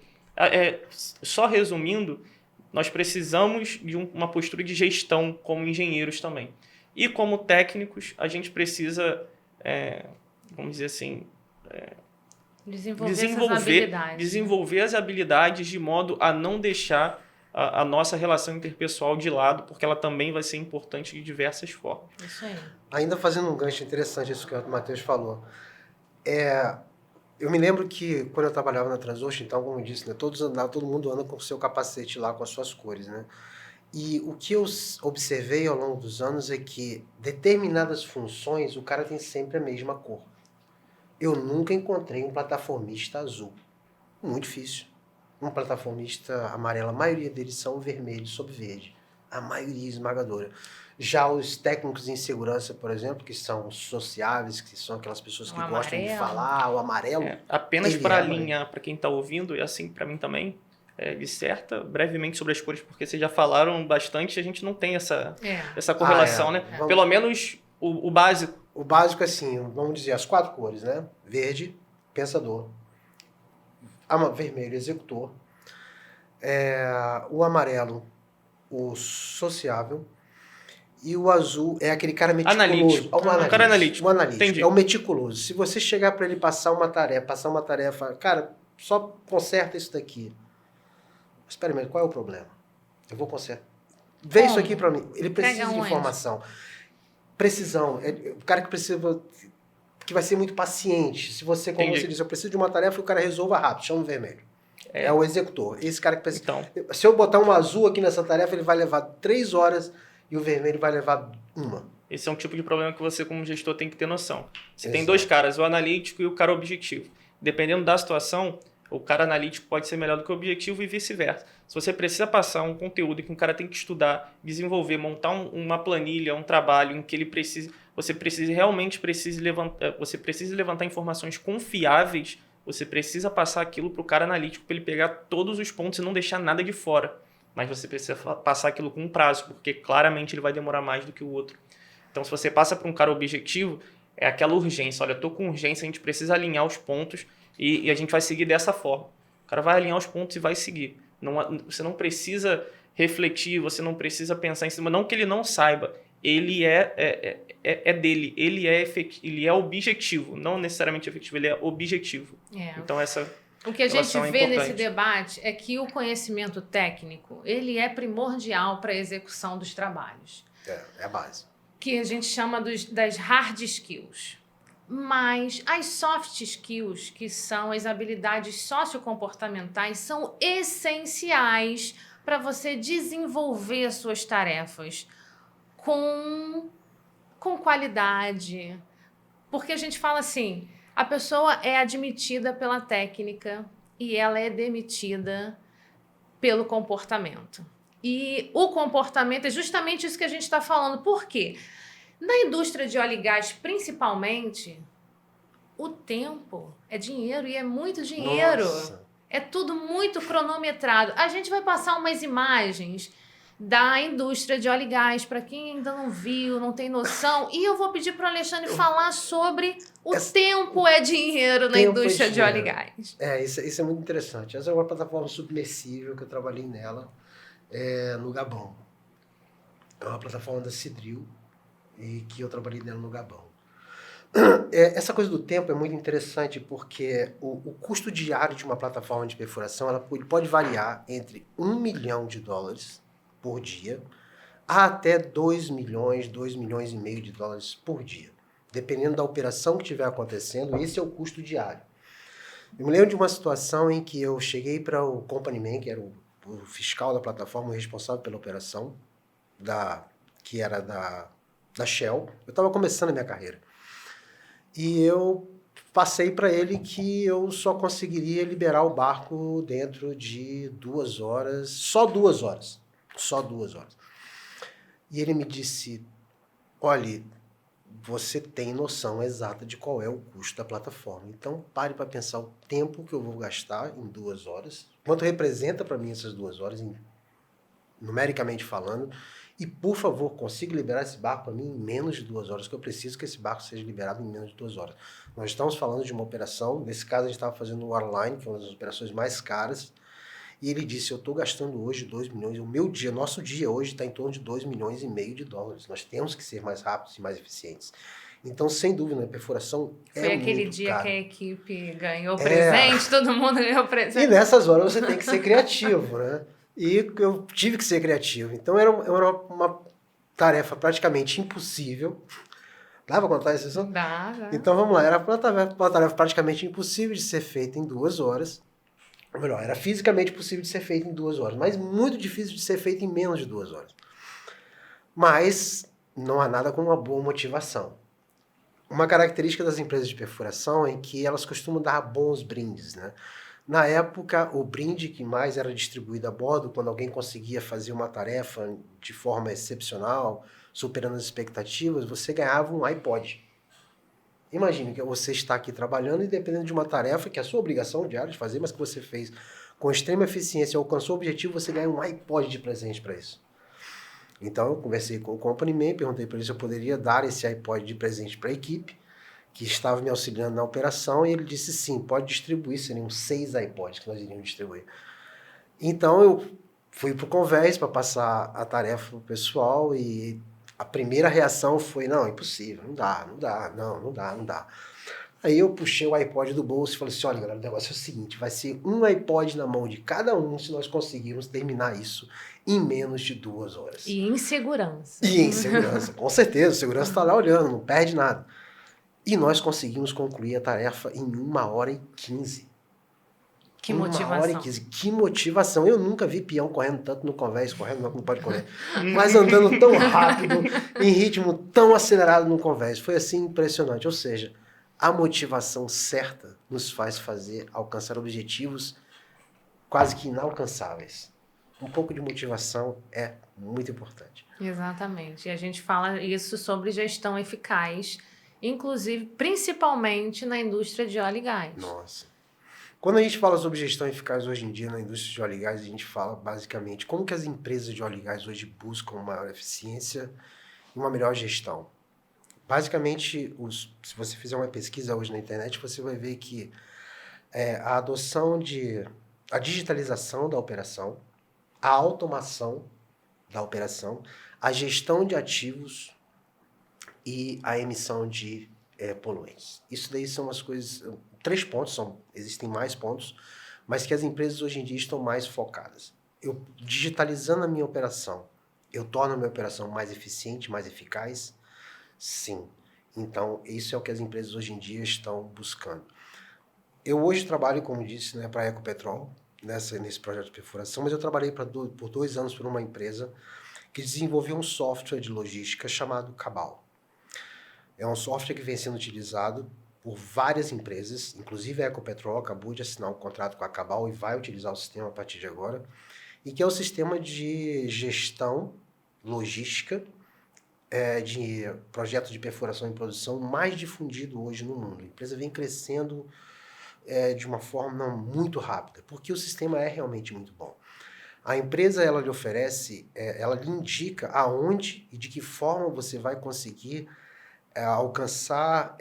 Speaker 3: Só resumindo, nós precisamos de uma postura de gestão como engenheiros também. E como técnicos, a gente precisa, vamos dizer assim... Desenvolver as habilidades de modo a não deixar a nossa relação interpessoal de lado, porque ela também vai ser importante de diversas formas.
Speaker 1: Isso aí.
Speaker 2: Ainda fazendo um gancho interessante, isso que o Matheus falou. Eu me lembro que quando eu trabalhava na Transocean, então, como eu disse, né, todo mundo anda com o seu capacete lá, com as suas cores, né? E o que eu observei ao longo dos anos é que determinadas funções, o cara tem sempre a mesma cor. Eu nunca encontrei um plataformista azul. Muito difícil. Um plataformista amarelo, a maioria deles são vermelho sobre verde. A maioria esmagadora. Já os técnicos em segurança, por exemplo, que são sociáveis, que são aquelas pessoas que gostam de falar, o amarelo...
Speaker 3: apenas para alinhar, para quem está ouvindo, e assim para mim também, disserta brevemente sobre as cores, porque vocês já falaram bastante, a gente não tem essa correlação, né? Pelo menos o básico.
Speaker 2: O básico é assim, vamos dizer, as 4 cores, né? Verde, pensador. Vermelho, executor. O amarelo, o sociável. E o azul é aquele cara meticuloso.
Speaker 3: Analítico. O cara analítico.
Speaker 2: O analítico.
Speaker 3: Entendi.
Speaker 2: É o meticuloso. Se você chegar para ele passar uma tarefa, cara, só conserta isso daqui. Espera aí, qual é o problema? Eu vou consertar. Vê isso aqui para mim. Ele precisa de informação. Precisão. O cara que vai ser muito paciente. Se você, como você diz, eu preciso de uma tarefa, o cara resolva rápido, chama o vermelho. É o executor. Esse cara que precisa... Então, se eu botar um azul aqui nessa tarefa, ele vai levar 3 horas e o vermelho vai levar 1.
Speaker 3: Esse é um tipo de problema que você, como gestor, tem que ter noção. Você tem 2 caras, o analítico e o cara objetivo. Dependendo da situação, o cara analítico pode ser melhor do que o objetivo e vice-versa. Se você precisa passar um conteúdo que um cara tem que estudar, desenvolver, montar uma planilha, um trabalho em que ele precise, você precise levantar informações confiáveis, você precisa passar aquilo para o cara analítico para ele pegar todos os pontos e não deixar nada de fora. Mas você precisa passar aquilo com um prazo, porque claramente ele vai demorar mais do que o outro. Então, se você passa para um cara objetivo, é aquela urgência. Olha, eu estou com urgência, a gente precisa alinhar os pontos e a gente vai seguir dessa forma. O cara vai alinhar os pontos e vai seguir. Você não precisa refletir, você não precisa pensar em cima. Não que ele não saiba, ele é dele, ele é objetivo. Não necessariamente efetivo, ele é objetivo. Então,
Speaker 1: o que a gente vê nesse debate é que o conhecimento técnico, ele é primordial para a execução dos trabalhos.
Speaker 2: É a base.
Speaker 1: Que a gente chama das hard skills. Mas as soft skills, que são as habilidades sociocomportamentais, são essenciais para você desenvolver suas tarefas. com qualidade. Porque a gente fala assim, a pessoa é admitida pela técnica e ela é demitida pelo comportamento. E o comportamento é justamente isso que a gente está falando. Por quê? Na indústria de óleo e gás, principalmente, o tempo é dinheiro e é muito dinheiro.
Speaker 2: Nossa.
Speaker 1: É tudo muito cronometrado. A gente vai passar umas imagens da indústria de óleo e gás, para quem ainda não viu, não tem noção. E eu vou pedir para o Alexandre falar sobre o tempo é dinheiro na indústria de óleo e gás.
Speaker 2: Isso é muito interessante. Essa é uma plataforma submersível que eu trabalhei nela no Gabão. É uma plataforma da Cidril e que eu trabalhei nela no Gabão. Essa coisa do tempo é muito interessante porque o custo diário de uma plataforma de perfuração ele pode variar entre $1 milhão por dia até 2 milhões, 2 milhões e meio de dólares por dia. Dependendo da operação que estiver acontecendo, esse é o custo diário. Eu me lembro de uma situação em que eu cheguei para o Company Man, que era o fiscal da plataforma, o responsável pela operação, que era da Shell. Eu estava começando a minha carreira. E eu passei para ele que eu só conseguiria liberar o barco dentro de 2 horas, só 2 horas. Só 2 horas. E ele me disse, olha, você tem noção exata de qual é o custo da plataforma. Então, pare para pensar o tempo que eu vou gastar em 2 horas, quanto representa para mim essas 2 horas, numericamente falando, e, por favor, consiga liberar esse barco para mim em menos de 2 horas, que eu preciso que esse barco seja liberado em menos de 2 horas. Nós estamos falando de uma operação, nesse caso a gente estava fazendo o Waterline, que é uma das operações mais caras, e ele disse, eu estou gastando hoje 2 milhões, nosso dia hoje está em torno de 2 milhões e meio de dólares. Nós temos que ser mais rápidos e mais eficientes. Então, sem dúvida, a perfuração é muito caro.
Speaker 1: Foi aquele dia que a equipe ganhou presente, todo mundo ganhou presente.
Speaker 2: E nessas horas você tem que ser criativo, né? E eu tive que ser criativo. Então, era uma tarefa praticamente impossível. Dá para contar isso?
Speaker 1: Dá.
Speaker 2: Então, vamos lá. Era uma tarefa praticamente impossível de ser feita em 2 horas. Ou melhor, era fisicamente possível de ser feito em 2 horas, mas muito difícil de ser feito em menos de 2 horas. Mas não há nada como uma boa motivação. Uma característica das empresas de perfuração é que elas costumam dar bons brindes, né? Na época, o brinde que mais era distribuído a bordo, quando alguém conseguia fazer uma tarefa de forma excepcional, superando as expectativas, você ganhava um iPod. Imagine que você está aqui trabalhando e dependendo de uma tarefa que é a sua obrigação diária de fazer, mas que você fez com extrema eficiência, alcançou o objetivo, você ganha um iPod de presente para isso. Então eu conversei com o Company Man, perguntei para ele se eu poderia dar esse iPod de presente para a equipe que estava me auxiliando na operação e ele disse sim, pode distribuir, seriam 6 iPods que nós iríamos distribuir. Então eu fui para o Convés para passar a tarefa para o pessoal e a primeira reação foi, não, impossível, não dá. Aí eu puxei o iPod do bolso e falei assim, olha galera, o negócio é o seguinte, vai ser um iPod na mão de cada um se nós conseguirmos terminar isso em menos de 2 horas.
Speaker 1: E em segurança.
Speaker 2: Com certeza, o segurança está lá olhando, não perde nada. E nós conseguimos concluir a tarefa em 1h15.
Speaker 1: Que motivação.
Speaker 2: Que motivação. Eu nunca vi peão correndo tanto no Convés, correndo não pode correr, mas andando tão rápido, em ritmo tão acelerado no Convés. Foi assim impressionante. Ou seja, a motivação certa nos faz alcançar objetivos quase que inalcançáveis. Um pouco de motivação é muito importante.
Speaker 1: Exatamente. E a gente fala isso sobre gestão eficaz, inclusive, principalmente na indústria de óleo e gás.
Speaker 2: Nossa. Quando a gente fala sobre gestão eficaz hoje em dia na indústria de óleo e gás, a gente fala basicamente como que as empresas de óleo e gás hoje buscam maior eficiência e uma melhor gestão. Basicamente, se você fizer uma pesquisa hoje na internet, você vai ver que a digitalização da operação, a automação da operação, a gestão de ativos e a emissão de poluentes. Isso daí são as coisas, 3 pontos, existem mais pontos, mas que as empresas hoje em dia estão mais focadas. Eu digitalizando a minha operação, eu torno a minha operação mais eficiente, mais eficaz? Sim. Então, isso é o que as empresas hoje em dia estão buscando. Eu hoje trabalho, como disse, para a Ecopetrol, nesse projeto de perfuração, mas eu trabalhei por 2 anos por uma empresa que desenvolveu um software de logística chamado Cabal. É um software que vem sendo utilizado por várias empresas, inclusive a Ecopetrol acabou de assinar um contrato com a Cabal e vai utilizar o sistema a partir de agora, e que é o sistema de gestão logística de projetos de perfuração em produção mais difundido hoje no mundo. A empresa vem crescendo de uma forma muito rápida, porque o sistema é realmente muito bom. A empresa, ela lhe oferece, ela lhe indica aonde e de que forma você vai conseguir alcançar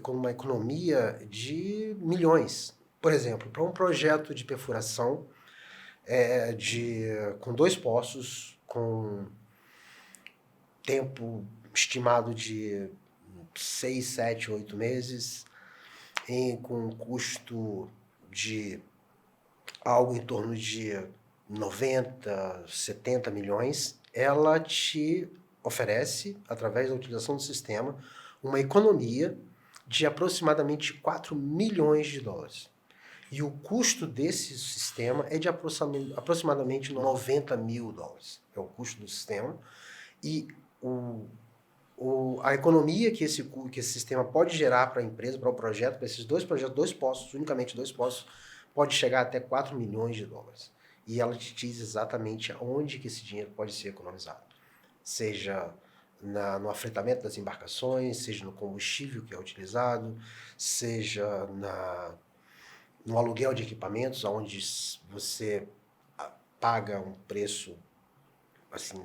Speaker 2: uma economia de milhões. Por exemplo, para um projeto de perfuração com 2 poços, com tempo estimado de 6, 7, 8 meses, com um custo de algo em torno de 90, 70 milhões, ela te oferece, através da utilização do sistema, uma economia de aproximadamente 4 milhões de dólares. E o custo desse sistema é de aproximadamente 90 mil dólares. É o custo do sistema. E a economia que esse sistema pode gerar para a empresa, para o projeto, para esses 2 projetos, 2 poços, unicamente 2 poços, pode chegar até 4 milhões de dólares. E ela te diz exatamente onde que esse dinheiro pode ser economizado. Seja no afretamento das embarcações, seja no combustível que é utilizado, seja no aluguel de equipamentos, onde você paga um preço assim,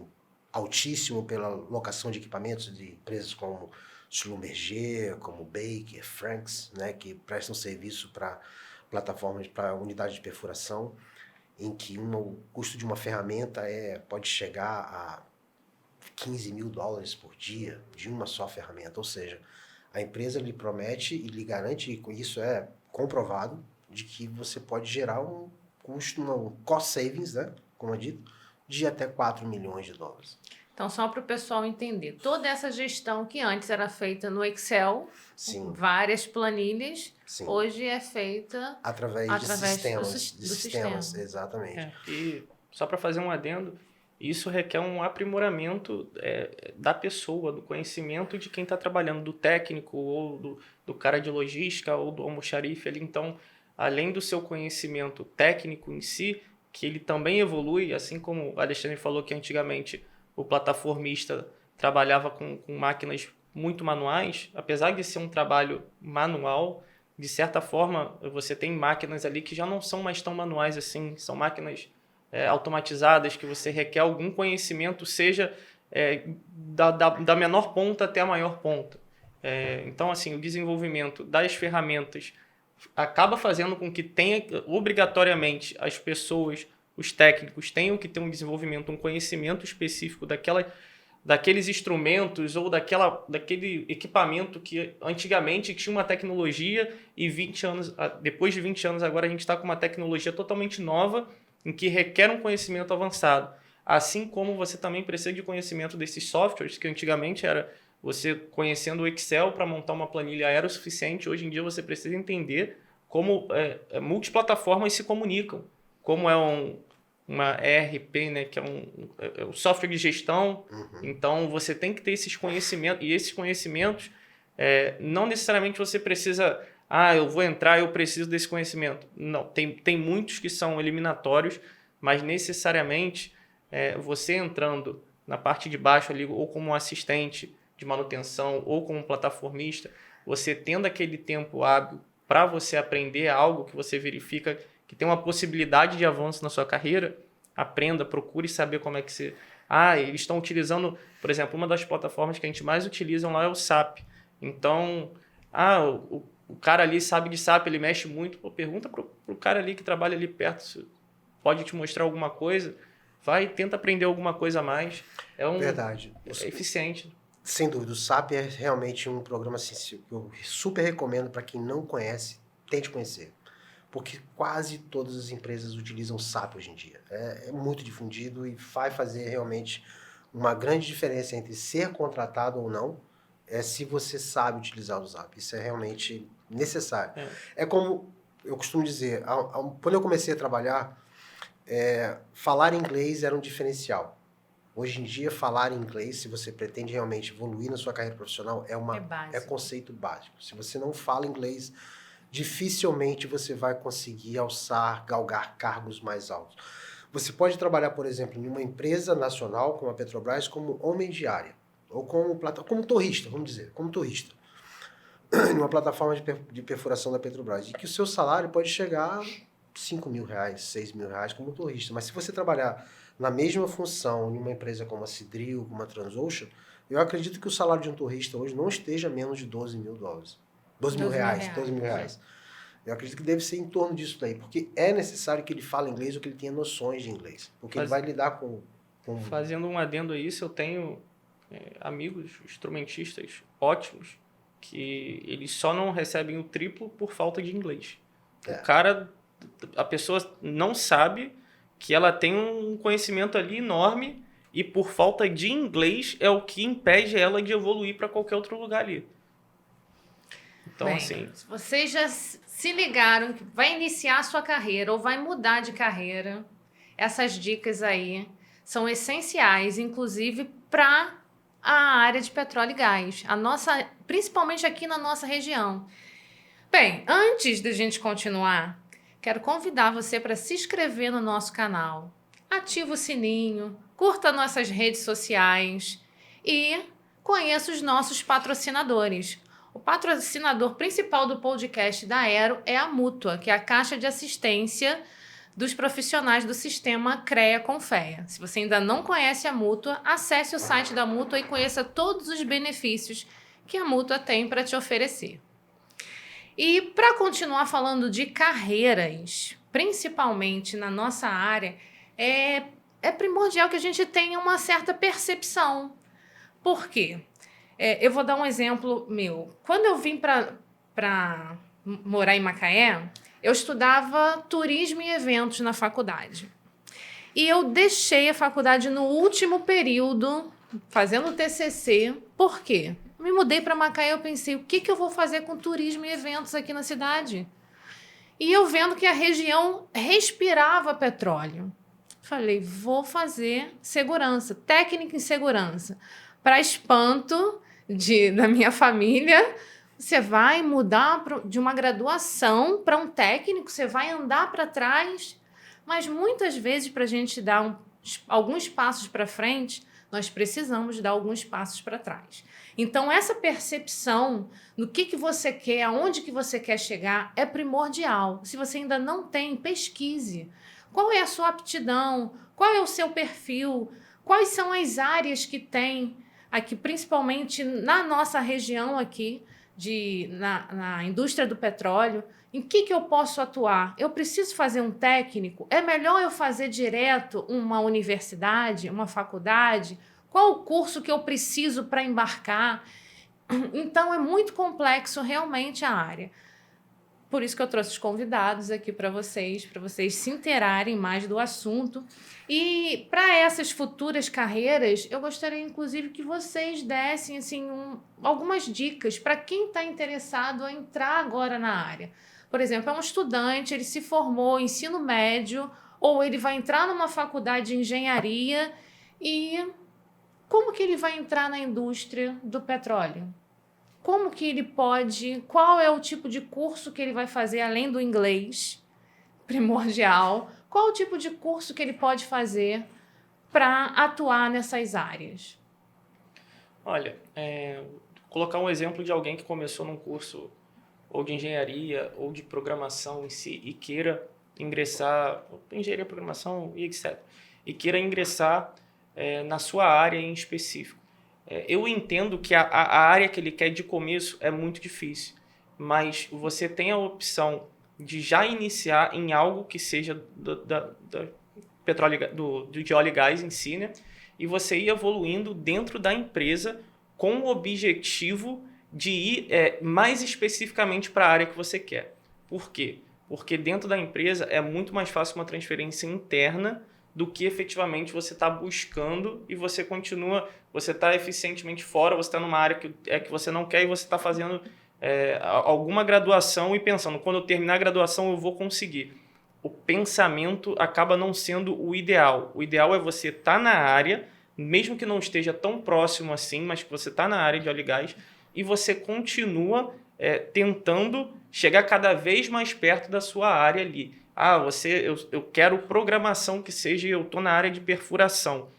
Speaker 2: altíssimo pela locação de equipamentos de empresas como Schlumberger, como Baker, Franks, né, que prestam serviço para plataformas, para unidades de perfuração, em que o custo de uma ferramenta pode chegar a 15 mil dólares por dia de uma só ferramenta. Ou seja, a empresa lhe promete e lhe garante, e com isso é comprovado, de que você pode gerar um custo, um cost savings, né, como é dito, de até 4 milhões de dólares.
Speaker 1: Então, só para o pessoal entender, toda essa gestão que antes era feita no Excel,
Speaker 2: Sim.
Speaker 1: várias planilhas,
Speaker 2: Sim.
Speaker 1: hoje é feita
Speaker 2: através de sistemas, exatamente.
Speaker 3: E só para fazer um adendo, isso requer um aprimoramento da pessoa, do conhecimento de quem está trabalhando, do técnico, ou do cara de logística, ou do almoxarife ali. Então, além do seu conhecimento técnico em si, que ele também evolui, assim como o Alexandre falou que antigamente o plataformista trabalhava com máquinas muito manuais, apesar de ser um trabalho manual, de certa forma você tem máquinas ali que já não são mais tão manuais assim, são máquinas automatizadas que você requer algum conhecimento, seja da menor ponta até a maior ponta. Então, assim, o desenvolvimento das ferramentas acaba fazendo com que tenha obrigatoriamente as pessoas, os técnicos, tenham que ter um desenvolvimento, um conhecimento específico daqueles instrumentos ou daquele equipamento que antigamente tinha uma tecnologia e depois de 20 anos agora a gente está com uma tecnologia totalmente nova em que requer um conhecimento avançado. Assim como você também precisa de conhecimento desses softwares, que antigamente era você conhecendo o Excel para montar uma planilha era o suficiente. Hoje em dia você precisa entender como multiplataformas se comunicam, como uma ERP, né, que é um software de gestão. Então você tem que ter esses conhecimentos, e esses conhecimentos não necessariamente você precisa, eu vou entrar, eu preciso desse conhecimento. Não, tem muitos que são eliminatórios, mas necessariamente você entrando na parte de baixo ali, ou como assistente de manutenção, ou como plataformista, você tendo aquele tempo hábil para você aprender algo que você verifica que tem uma possibilidade de avanço na sua carreira, aprenda, procure saber como é que você... eles estão utilizando, por exemplo, uma das plataformas que a gente mais utiliza lá é o SAP. Então, o cara ali sabe de SAP, ele mexe muito. Pergunta pro cara ali que trabalha ali perto se pode te mostrar alguma coisa. Vai, tenta aprender alguma coisa a mais.
Speaker 2: Verdade.
Speaker 3: É eficiente.
Speaker 2: Sem dúvida, o SAP é realmente um programa assim, que eu super recomendo para quem não conhece, tente conhecer. Porque quase todas as empresas utilizam SAP hoje em dia. É muito difundido e vai fazer realmente uma grande diferença entre ser contratado ou não, se você sabe utilizar o SAP. Isso é realmente necessário. É como eu costumo dizer, quando eu comecei a trabalhar, falar inglês era um diferencial. Hoje em dia, falar inglês, se você pretende realmente evoluir na sua carreira profissional, é conceito básico. Se você não fala inglês, dificilmente você vai conseguir galgar cargos mais altos. Você pode trabalhar, por exemplo, em uma empresa nacional como a Petrobras como homem de área, ou como torrista, vamos dizer, como torrista, em uma plataforma de perfuração da Petrobras, e que o seu salário pode chegar a R$5.000, R$6.000 como torrista. Mas se você trabalhar na mesma função em uma empresa como a Cidril, como a Transocean, eu acredito que o salário de um torrista hoje não esteja menos de $12.000. R$12.000. Eu acredito que deve ser em torno disso daí, porque é necessário que ele fale inglês ou que ele tenha noções de inglês, porque ele vai lidar com...
Speaker 3: Fazendo um adendo a isso, eu tenho amigos instrumentistas ótimos que eles só não recebem o triplo por falta de inglês. A pessoa não sabe que ela tem um conhecimento ali enorme e por falta de inglês é o que impede ela de evoluir para qualquer outro lugar ali. Então,
Speaker 1: bem,
Speaker 3: assim...
Speaker 1: Vocês já se ligaram que vai iniciar a sua carreira ou vai mudar de carreira, essas dicas aí são essenciais, inclusive para a área de petróleo e gás, principalmente aqui na nossa região. Bem, antes da gente continuar, quero convidar você para se inscrever no nosso canal, ativa o sininho, curta nossas redes sociais e conheça os nossos patrocinadores. O patrocinador principal do podcast da Aero é a Mútua, que é a Caixa de Assistência dos profissionais do sistema CREA-CONFEA. Se você ainda não conhece a Mútua, acesse o site da Mútua e conheça todos os benefícios que a Mútua tem para te oferecer. E para continuar falando de carreiras, principalmente na nossa área, é primordial que a gente tenha uma certa percepção. Por quê? Eu vou dar um exemplo meu. Quando eu vim para morar em Macaé, eu estudava turismo e eventos na faculdade. E eu deixei a faculdade no último período, fazendo TCC. Por quê? Me mudei para Macaé, eu pensei, o que eu vou fazer com turismo e eventos aqui na cidade? E eu vendo que a região respirava petróleo. Falei, vou fazer segurança, técnica em segurança. Para espanto da minha família, você vai mudar de uma graduação para um técnico, você vai andar para trás. Mas muitas vezes, para a gente dar alguns passos para frente, nós precisamos dar alguns passos para trás. Então, essa percepção do que você quer, aonde que você quer chegar, é primordial. Se você ainda não tem, pesquise. Qual é a sua aptidão? Qual é o seu perfil? Quais são as áreas que tem aqui, principalmente na nossa região aqui, na indústria do petróleo? Em que eu posso atuar? Eu preciso fazer um técnico? É melhor eu fazer direto uma universidade, uma faculdade? Qual o curso que eu preciso para embarcar? Então, é muito complexo realmente a área. Por isso que eu trouxe os convidados aqui para vocês se inteirarem mais do assunto. E para essas futuras carreiras, eu gostaria, inclusive, que vocês dessem assim, algumas dicas para quem está interessado a entrar agora na área. Por exemplo, é um estudante, ele se formou ensino médio, ou ele vai entrar numa faculdade de engenharia, e como que ele vai entrar na indústria do petróleo? Como que ele pode... Qual é o tipo de curso que ele vai fazer, além do inglês primordial? Qual o tipo de curso que ele pode fazer para atuar nessas áreas?
Speaker 3: Olha, colocar um exemplo de alguém que começou num curso ou de engenharia ou de programação em si e queira ingressar... Engenharia, programação e etc. E queira ingressar na sua área em específico. Eu entendo que a área que ele quer de começo é muito difícil, mas você tem a opção de já iniciar em algo que seja de óleo e gás em si, né? E você ir evoluindo dentro da empresa com o objetivo de ir mais especificamente para a área que você quer. Por quê? Porque dentro da empresa é muito mais fácil uma transferência interna do que efetivamente você está buscando e você está eficientemente fora, você está numa área que você não quer e você está fazendo alguma graduação e pensando, quando eu terminar a graduação eu vou conseguir. O pensamento acaba não sendo o ideal. O ideal é você estar na área, mesmo que não esteja tão próximo assim, mas que você está na área de óleo e gás e você continua tentando chegar cada vez mais perto da sua área ali. Eu quero programação que seja, eu estou na área de perfuração.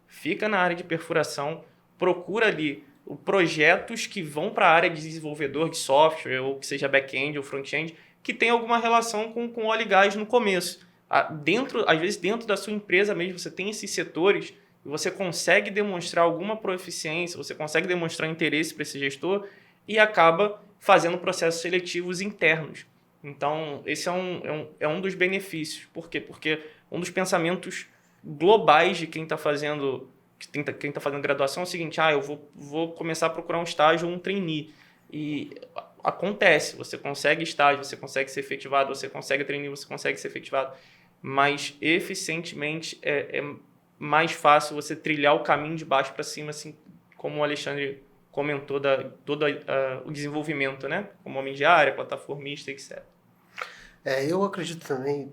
Speaker 3: Fica na área de perfuração, procura ali projetos que vão para a área de desenvolvedor de software, ou que seja back-end ou front-end, que tem alguma relação com óleo e gás no começo. Às vezes dentro da sua empresa mesmo você tem esses setores e você consegue demonstrar alguma proficiência, você consegue demonstrar interesse para esse gestor e acaba fazendo processos seletivos internos. Então, esse é um dos benefícios. Por quê? Porque um dos pensamentos globais de quem está fazendo graduação é o seguinte: eu vou começar a procurar um estágio ou um trainee. E acontece, você consegue estágio, você consegue ser efetivado, você consegue trainee, você consegue ser efetivado, mas eficientemente é mais fácil você trilhar o caminho de baixo para cima, assim como o Alexandre comentou, todo o desenvolvimento, né? Como homem de área, plataformista, etc.
Speaker 2: Eu acredito também,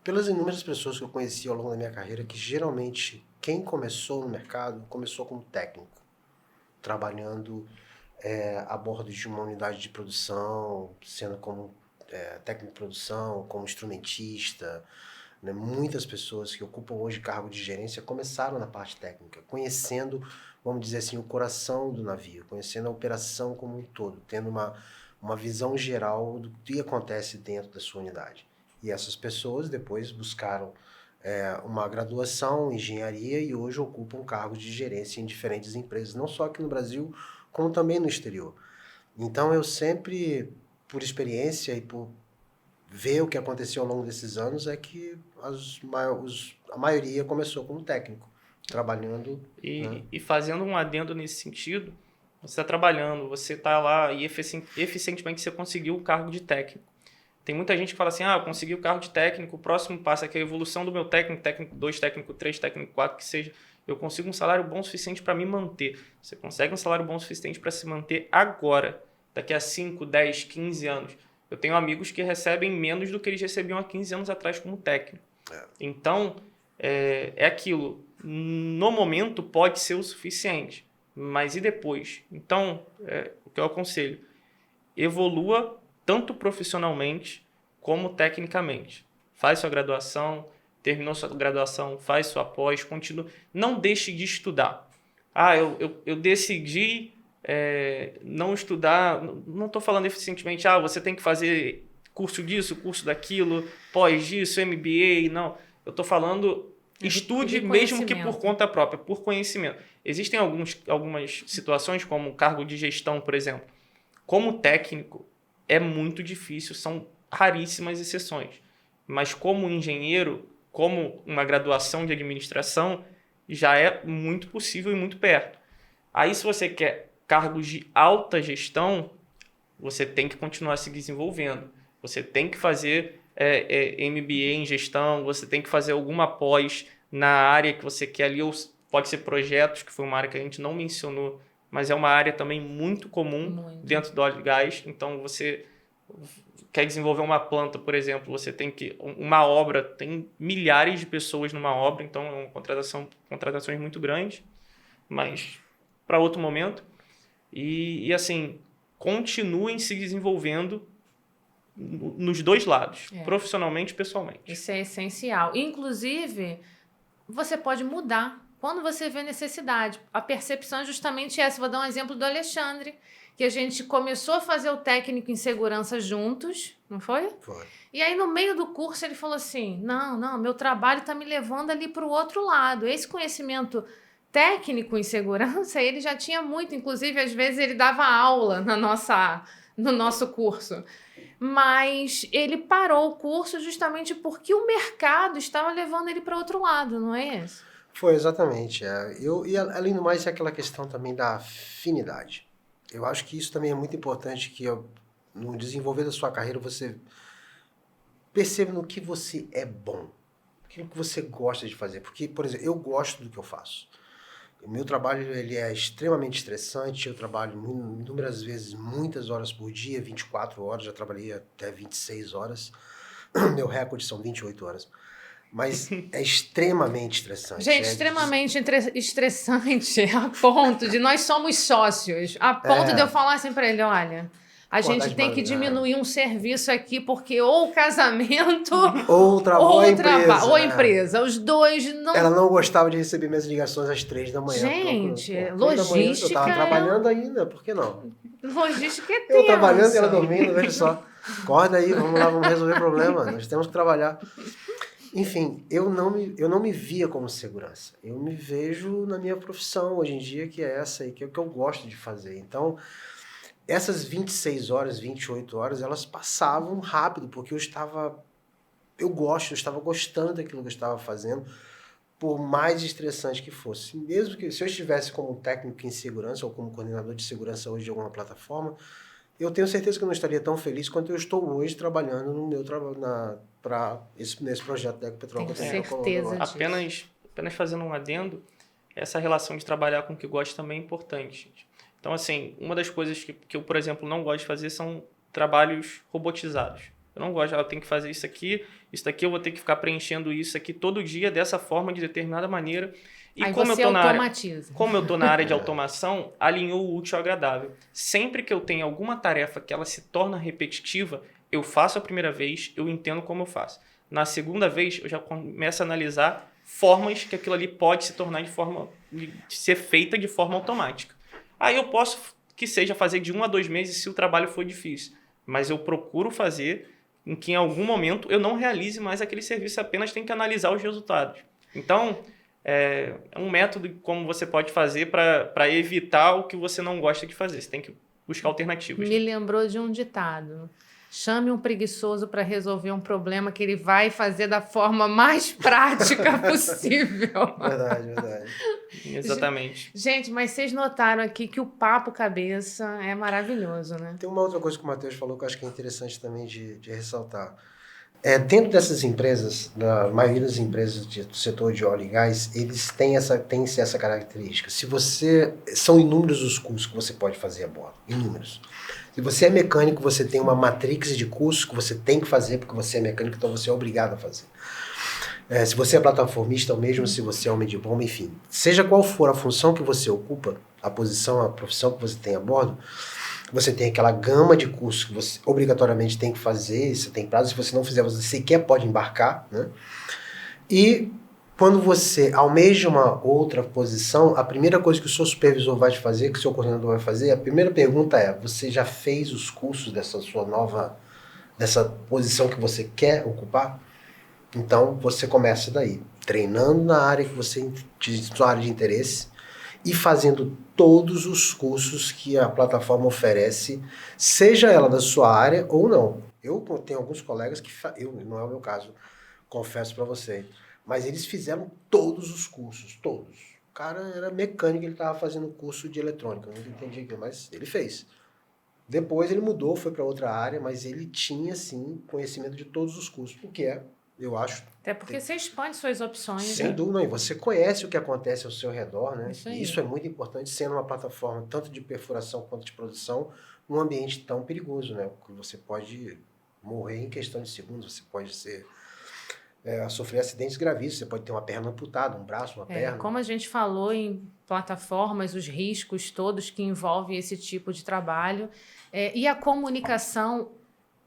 Speaker 2: pelas inúmeras pessoas que eu conheci ao longo da minha carreira, que geralmente quem começou no mercado começou como técnico, trabalhando a bordo de uma unidade de produção, sendo como técnico de produção, como instrumentista, né? Muitas pessoas que ocupam hoje cargo de gerência começaram na parte técnica, conhecendo, vamos dizer assim, o coração do navio, conhecendo a operação como um todo, tendo uma visão geral do que acontece dentro da sua unidade. E essas pessoas depois buscaram uma graduação em engenharia e hoje ocupam cargos de gerência em diferentes empresas, não só aqui no Brasil, como também no exterior. Então eu sempre, por experiência e por ver o que aconteceu ao longo desses anos, é que a maioria começou como técnico, trabalhando.
Speaker 3: E fazendo um adendo nesse sentido, você está trabalhando, você está lá e eficientemente você conseguiu o cargo de técnico. Tem muita gente que fala assim: eu consegui o cargo de técnico, o próximo passo é que a evolução do meu técnico 2, técnico 3, técnico 4, que seja, eu consigo um salário bom o suficiente para me manter. Você consegue um salário bom o suficiente para se manter agora, daqui a 5, 10, 15 anos. Eu tenho amigos que recebem menos do que eles recebiam há 15 anos atrás como técnico. Então, é aquilo. No momento pode ser o suficiente, mas e depois? Então, o que eu aconselho: evolua tanto profissionalmente como tecnicamente. Faz sua graduação, terminou sua graduação, faz sua pós, continua. Não deixe de estudar. Eu decidi não estudar, não estou falando eficientemente, você tem que fazer curso disso, curso daquilo, pós disso, MBA, não. Eu estou falando, estude mesmo que por conta própria, por conhecimento. Existem algumas situações, como cargo de gestão, por exemplo. Como técnico, é muito difícil, são raríssimas exceções. Mas como engenheiro, como uma graduação de administração, já é muito possível e muito perto. Aí, se você quer cargos de alta gestão, você tem que continuar se desenvolvendo. Você tem que fazer MBA em gestão, você tem que fazer alguma pós na área que você quer ali, ou pode ser projetos, que foi uma área que a gente não mencionou, mas é uma área também muito comum dentro do óleo e gás. Então, você quer desenvolver uma planta, por exemplo, você tem que... Uma obra, tem milhares de pessoas numa obra, então é uma contratações muito grandes, mas para outro momento. E assim, continuem se desenvolvendo nos dois lados, profissionalmente e pessoalmente.
Speaker 1: Isso é essencial. Inclusive, você pode mudar quando você vê necessidade. A percepção é justamente essa. Vou dar um exemplo do Alexandre, que a gente começou a fazer o técnico em segurança juntos, não foi?
Speaker 2: Foi.
Speaker 1: E aí, no meio do curso, ele falou assim: não, meu trabalho está me levando ali para o outro lado. Esse conhecimento técnico em segurança, ele já tinha muito. Inclusive, às vezes, ele dava aula no nosso curso. Mas ele parou o curso justamente porque o mercado estava levando ele para outro lado, não é isso?
Speaker 2: Foi, exatamente. E além do mais, é aquela questão também da afinidade. Eu acho que isso também é muito importante, que no desenvolver da sua carreira você perceba no que você é bom, aquilo que você gosta de fazer. Porque, por exemplo, eu gosto do que eu faço. O meu trabalho ele é extremamente estressante, eu trabalho inúmeras vezes, muitas horas por dia, 24 horas, já trabalhei até 26 horas, meu recorde são 28 horas. Mas é extremamente estressante.
Speaker 1: Gente, extremamente estressante a ponto de nós somos sócios, a ponto de eu falar assim para ele, olha, a gente tem que diminuir um serviço aqui porque ou o casamento
Speaker 2: ou
Speaker 1: ou a empresa. Os dois não...
Speaker 2: Ela não gostava de receber minhas ligações às 3 da manhã.
Speaker 1: Gente, logística...
Speaker 2: Eu tava trabalhando ainda, por que não?
Speaker 1: Logística é tenso.
Speaker 2: Eu trabalhando e ela dormindo, veja só. Acorda aí, vamos lá, vamos resolver o problema. Nós temos que trabalhar. Enfim, eu não me via como segurança. Eu me vejo na minha profissão hoje em dia, que é essa aí, que é o que eu gosto de fazer. Então, essas 26 horas, 28 horas, elas passavam rápido, porque eu estava gostando daquilo que eu estava fazendo, por mais estressante que fosse. Mesmo que se eu estivesse como técnico em segurança ou como coordenador de segurança hoje de alguma plataforma, eu tenho certeza que eu não estaria tão feliz quanto eu estou hoje trabalhando no meu nesse projeto da Ecopetrol.
Speaker 1: Tenho certeza disso.
Speaker 3: Apenas fazendo um adendo, essa relação de trabalhar com o que gosta também é importante. Então, assim, uma das coisas que eu, por exemplo, não gosto de fazer são trabalhos robotizados. Eu não gosto, eu tenho que fazer isso daqui eu vou ter que ficar preenchendo isso aqui todo dia, dessa forma, de determinada maneira. E
Speaker 1: aí
Speaker 3: como
Speaker 1: você
Speaker 3: automatiza. Como eu estou na área de automação, alinhou o útil ao agradável. Sempre que eu tenho alguma tarefa que ela se torna repetitiva, eu faço a primeira vez, eu entendo como eu faço. Na segunda vez, eu já começo a analisar formas que aquilo ali pode se tornar de ser feita de forma automática. Aí eu posso que seja fazer de 1 a 2 meses se o trabalho for difícil. Mas eu procuro fazer em que em algum momento eu não realize mais aquele serviço, apenas tenho que analisar os resultados. Então, é um método como você pode fazer para evitar o que você não gosta de fazer. Você tem que buscar alternativas.
Speaker 1: Me lembrou de um ditado. Chame um preguiçoso para resolver um problema que ele vai fazer da forma mais prática possível.
Speaker 2: Verdade.
Speaker 3: Exatamente.
Speaker 1: Gente, mas vocês notaram aqui que o papo cabeça é maravilhoso, né?
Speaker 2: Tem uma outra coisa que o Matheus falou que eu acho que é interessante também de ressaltar. Dentro dessas empresas, na maioria das empresas do setor de óleo e gás, eles têm essa característica. São inúmeros os cursos que você pode fazer a bordo. Inúmeros. Se você é mecânico, você tem uma matrix de cursos que você tem que fazer, porque você é mecânico, então você é obrigado a fazer. Se você é plataformista, ou mesmo se você é homem de bomba, enfim. Seja qual for a função que você ocupa, a posição, a profissão que você tem a bordo, você tem aquela gama de cursos que você obrigatoriamente tem que fazer, você tem prazo, se você não fizer, você sequer pode embarcar, né? E quando você almeja uma outra posição, a primeira coisa que o seu supervisor vai te fazer, que o seu coordenador vai fazer, a primeira pergunta é, você já fez os cursos dessa posição que você quer ocupar? Então, você começa daí, treinando na área sua área de interesse, e fazendo todos os cursos que a plataforma oferece, seja ela da sua área ou não. Eu tenho alguns colegas não é o meu caso, confesso para você, mas eles fizeram todos os cursos, todos. O cara era mecânico, ele estava fazendo curso de eletrônica, não entendi aquilo, mas ele fez. Depois ele mudou, foi para outra área, mas ele tinha, sim, conhecimento de todos os cursos, porque eu acho...
Speaker 1: Até porque você expande suas opções.
Speaker 2: Sem dúvida, e você conhece o que acontece ao seu redor, né?
Speaker 1: Isso
Speaker 2: é muito importante, sendo uma plataforma tanto de perfuração quanto de produção, num ambiente tão perigoso, né? Porque você pode morrer em questão de segundos, você pode sofrer acidentes gravíssimos, você pode ter uma perna amputada, um braço, uma perna.
Speaker 1: Como a gente falou em plataformas, os riscos todos que envolvem esse tipo de trabalho, e a comunicação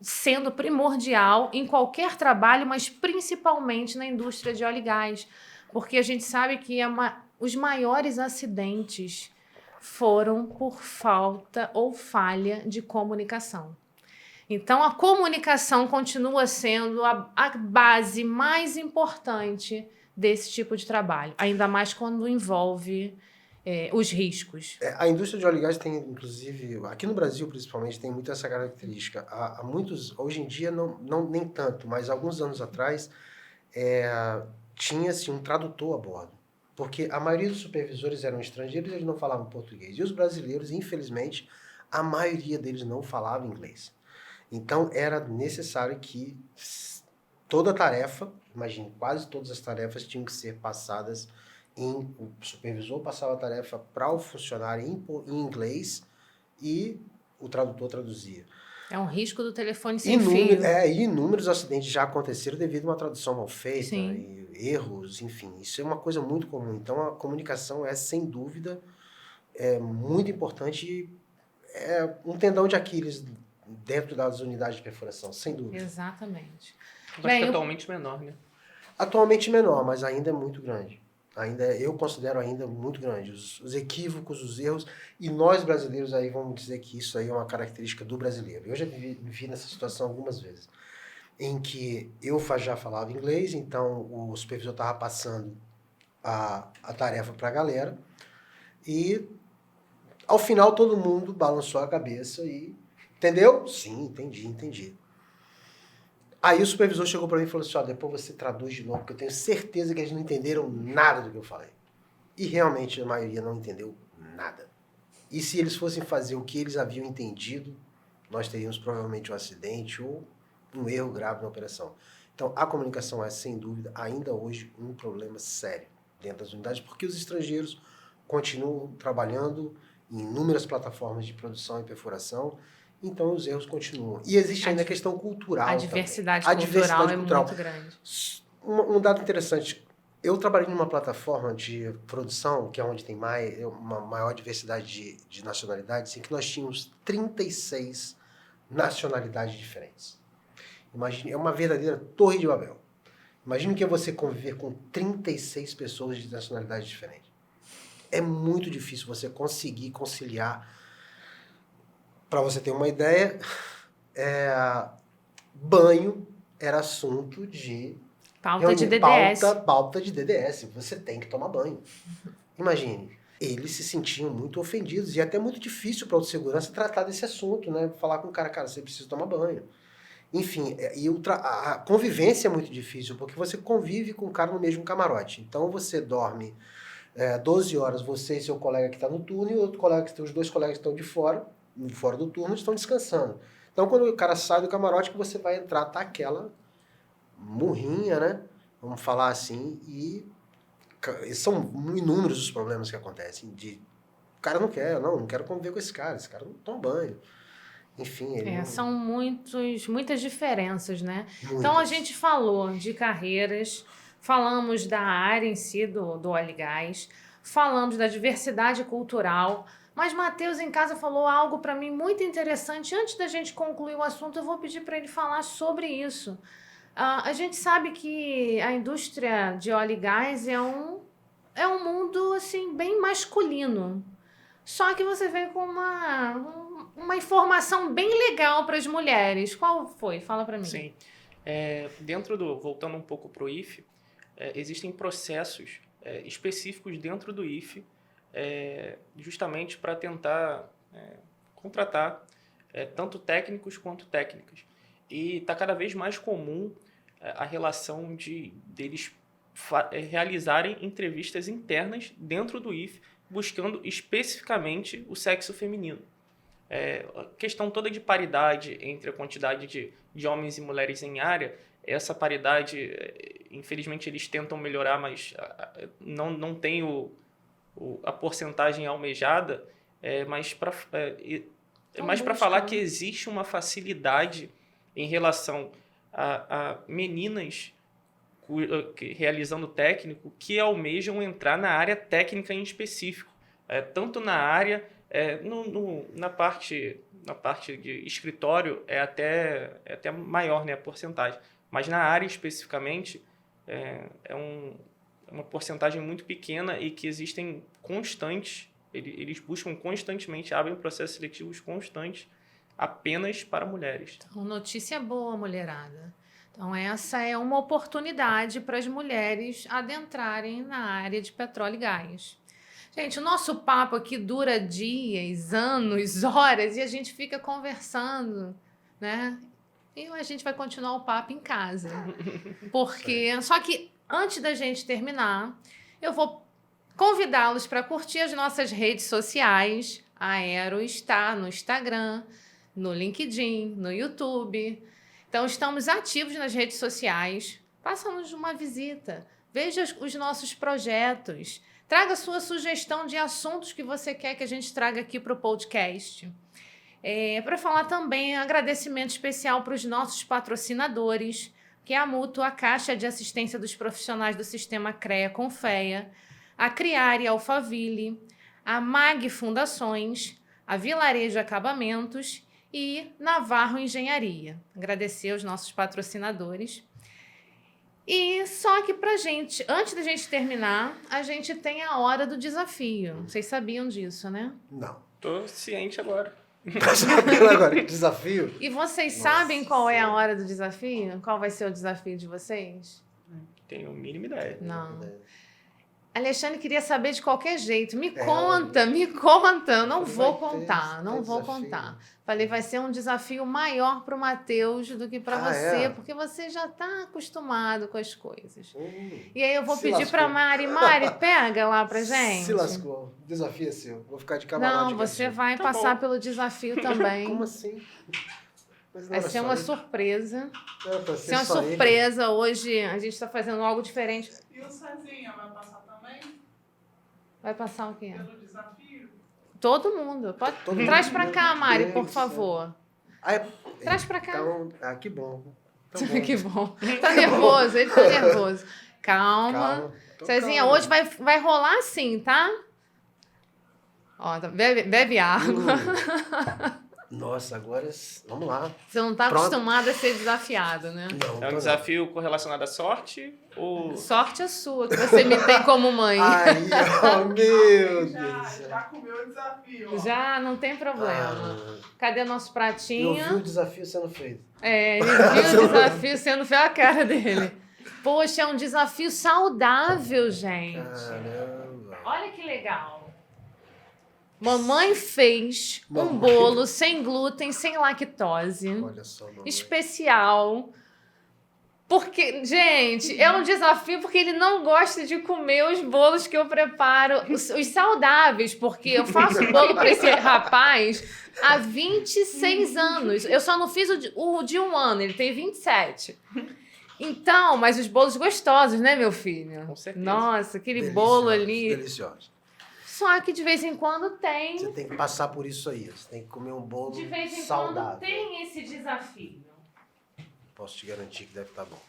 Speaker 1: sendo primordial em qualquer trabalho, mas principalmente na indústria de óleo e gás, porque a gente sabe que os maiores acidentes foram por falta ou falha de comunicação. Então, a comunicação continua sendo a base mais importante desse tipo de trabalho, ainda mais quando envolve os riscos.
Speaker 2: A indústria de óleo e gás tem, inclusive, aqui no Brasil principalmente, tem muito essa característica. Há muitos, hoje em dia não nem tanto, mas alguns anos atrás, tinha-se um tradutor a bordo. Porque a maioria dos supervisores eram estrangeiros e eles não falavam português. E os brasileiros, infelizmente, a maioria deles não falava inglês. Então, era necessário que toda tarefa, imagine, quase todas as tarefas tinham que ser passadas o supervisor passava a tarefa para o funcionário em inglês e o tradutor traduzia.
Speaker 1: É um risco do telefone sem fio.
Speaker 2: Inúmeros acidentes já aconteceram devido a uma tradução mal feita,
Speaker 1: Sim.
Speaker 2: e erros, enfim. Isso é uma coisa muito comum. Então, a comunicação é, sem dúvida, muito importante e é um tendão de Aquiles dentro das unidades de perfuração, sem dúvida.
Speaker 1: Exatamente.
Speaker 3: Mas que atualmente menor, né?
Speaker 2: Atualmente menor, mas ainda é muito grande. Eu considero ainda muito grande. Os equívocos, os erros, e nós brasileiros aí vamos dizer que isso aí é uma característica do brasileiro. Eu já vivi nessa situação algumas vezes, em que eu já falava inglês, então o supervisor estava passando a tarefa para a galera, e ao final todo mundo balançou a cabeça e... Entendeu? Sim, entendi. Aí o supervisor chegou para mim e falou assim, depois você traduz de novo, porque eu tenho certeza que eles não entenderam nada do que eu falei. E realmente a maioria não entendeu nada. E se eles fossem fazer o que eles haviam entendido, nós teríamos provavelmente um acidente ou um erro grave na operação. Então a comunicação é, sem dúvida, ainda hoje um problema sério dentro das unidades, porque os estrangeiros continuam trabalhando em inúmeras plataformas de produção e perfuração. Então, os erros continuam. E existe ainda a questão cultural
Speaker 1: também. A diversidade cultural é muito grande.
Speaker 2: Um dado interessante. Eu trabalhei numa plataforma de produção, que é onde tem uma maior diversidade de nacionalidades, em que nós tínhamos 36 nacionalidades diferentes. Imagine, é uma verdadeira torre de Babel. Imagine que é você conviver com 36 pessoas de nacionalidades diferentes. É muito difícil você conseguir conciliar. Para você ter uma ideia, banho era assunto de...
Speaker 1: Pauta de DDS.
Speaker 2: Pauta de DDS. Você tem que tomar banho. Imagine, eles se sentiam muito ofendidos e é até muito difícil para o segurança tratar desse assunto, né? Falar com o cara, você precisa tomar banho. Enfim, a convivência é muito difícil, porque você convive com o cara no mesmo camarote. Então você dorme 12 horas, você e seu colega que está no turno, e os dois colegas que estão de fora do turno, estão descansando. Então, quando o cara sai do camarote, que você vai entrar, tá aquela murrinha, né? Vamos falar assim, e são inúmeros os problemas que acontecem. O cara não quero conviver com esse cara não toma banho. Enfim,
Speaker 1: são muitas diferenças, né?
Speaker 2: Muitas.
Speaker 1: Então, a gente falou de carreiras, falamos da área em si do óleo e gás, falamos da diversidade cultural, mas Matheus em casa falou algo para mim muito interessante. Antes da gente concluir o assunto, eu vou pedir para ele falar sobre isso. A gente sabe que a indústria de óleo e gás é um mundo assim, bem masculino. Só que você veio com uma informação bem legal para as mulheres. Qual foi? Fala para mim.
Speaker 3: Sim. Voltando um pouco para o IFE, existem processos específicos dentro do IFE, justamente para tentar contratar tanto técnicos quanto técnicas. E está cada vez mais comum a relação deles realizarem entrevistas internas dentro do IFE, buscando especificamente o sexo feminino. A questão toda de paridade entre a quantidade de homens e mulheres em área, essa paridade, infelizmente, eles tentam melhorar, mas não tem a porcentagem almejada, mais para falar que existe uma facilidade em relação a meninas realizando técnico que almejam entrar na área técnica em específico. Tanto na área, na parte de escritório é até maior, né, a porcentagem, mas na área especificamente é uma porcentagem muito pequena e que existem constantes, eles buscam constantemente, abrem processos seletivos constantes apenas para mulheres.
Speaker 1: Então, notícia boa, mulherada. Então, essa é uma oportunidade para as mulheres adentrarem na área de petróleo e gás. Gente, o nosso papo aqui dura dias, anos, horas, e a gente fica conversando, né? E a gente vai continuar o papo em casa. Só que antes da gente terminar, eu vou convidá-los para curtir as nossas redes sociais. A Aero está no Instagram, no LinkedIn, no YouTube. Então, estamos ativos nas redes sociais. Faça-nos uma visita. Veja os nossos projetos. Traga sua sugestão de assuntos que você quer que a gente traga aqui para o podcast. Para falar também agradecimento especial para os nossos patrocinadores, que é a Mútua, Caixa de Assistência dos Profissionais do Sistema CREA Confeia, a Criare Alphaville, a MAG Fundações, a Vilarejo Acabamentos e Navarro Engenharia. Agradecer aos nossos patrocinadores. E só que pra gente, antes da gente terminar, a gente tem a hora do desafio. Vocês sabiam disso, né?
Speaker 2: Não.
Speaker 3: Tô ciente agora.
Speaker 2: Tá sabendo agora que desafio?
Speaker 1: E vocês
Speaker 2: Nossa
Speaker 1: sabem qual é a
Speaker 2: Senhora.
Speaker 1: hora do desafio? Qual vai ser o desafio de vocês?
Speaker 3: Tenho a mínima ideia.
Speaker 1: Não. Alexandre queria saber de qualquer jeito. Me
Speaker 2: É,
Speaker 1: conta, me conta. Eu não
Speaker 2: vai
Speaker 1: vou
Speaker 2: ter-
Speaker 1: contar, não
Speaker 2: tem
Speaker 1: vou
Speaker 2: desafio.
Speaker 1: contar. Falei, vai ser um desafio maior para o Matheus do que para
Speaker 2: Ah,
Speaker 1: você,
Speaker 2: é?
Speaker 1: porque você já está acostumado com as coisas.
Speaker 2: Hum,
Speaker 1: E aí eu vou
Speaker 2: Se
Speaker 1: pedir para
Speaker 2: lascou.
Speaker 1: Mari. Mari, pega lá pra gente.
Speaker 2: Se lascou. O desafio é seu. Vou ficar de camarote.
Speaker 1: Não, você
Speaker 2: gatinho.
Speaker 1: vai
Speaker 3: Tá
Speaker 1: passar
Speaker 3: bom.
Speaker 1: pelo desafio também.
Speaker 2: Como assim? Mas não
Speaker 1: Vai
Speaker 2: era
Speaker 1: ser
Speaker 2: só
Speaker 1: uma
Speaker 2: ele.
Speaker 1: surpresa.
Speaker 2: Era pra
Speaker 1: Vai ser uma
Speaker 2: só ele.
Speaker 1: surpresa. Hoje a gente está fazendo algo diferente.
Speaker 4: E o Cezinha vai passar também
Speaker 1: Vai passar o quê?
Speaker 4: pelo desafio?
Speaker 1: Todo mundo. Pode...
Speaker 2: Todo
Speaker 1: Traz
Speaker 2: mundo.
Speaker 1: pra cá, Mari,
Speaker 2: Meu
Speaker 1: por
Speaker 2: Deus do céu.
Speaker 1: favor.
Speaker 2: Ah, é-
Speaker 1: Traz pra cá.
Speaker 2: Então, que bom. Então, bom.
Speaker 1: Que bom. Tá nervoso, ele tá nervoso. Calma.
Speaker 2: Calma. Tô
Speaker 1: Cezinha,
Speaker 2: calmo.
Speaker 1: hoje vai rolar assim, tá? Ó, bebe água.
Speaker 2: Nossa, agora... Vamos lá.
Speaker 1: Você não tá
Speaker 2: Pronto.
Speaker 1: acostumado a ser desafiado, né?
Speaker 2: Não,
Speaker 3: É um
Speaker 2: tô
Speaker 3: desafio correlacionado à sorte ou...
Speaker 1: Sorte é sua, que você me tem como mãe.
Speaker 2: não. Ai, oh, meu Deus
Speaker 4: Já,
Speaker 2: do céu.
Speaker 4: já comeu o desafio. Ó.
Speaker 1: Já não tem problema.
Speaker 2: Ah,
Speaker 1: Cadê nosso
Speaker 2: eu
Speaker 1: pratinho?
Speaker 2: vi o desafio sendo feito.
Speaker 1: É, ele viu o desafio sendo feio a cara dele. Poxa, é um desafio saudável, gente.
Speaker 2: Caramba.
Speaker 1: Olha que legal. Mamãe fez um
Speaker 2: Mamãe.
Speaker 1: bolo sem glúten, sem lactose,
Speaker 2: Olha só, mamãe.
Speaker 1: especial. Porque, gente, é um desafio porque ele não gosta de comer os bolos que eu preparo, os saudáveis, porque eu faço bolo para esse rapaz há 26 anos. Eu só não fiz o de um ano, ele tem 27. Então, mas os bolos gostosos, né, meu filho?
Speaker 3: Com certeza.
Speaker 1: Nossa, aquele bolo ali.
Speaker 2: Deliciosos.
Speaker 1: Só que de vez em quando tem.
Speaker 2: Você tem que passar por isso aí. Você tem que comer um bolo
Speaker 1: De vez em
Speaker 2: saudável.
Speaker 1: quando tem esse desafio.
Speaker 2: Posso te garantir que deve estar bom.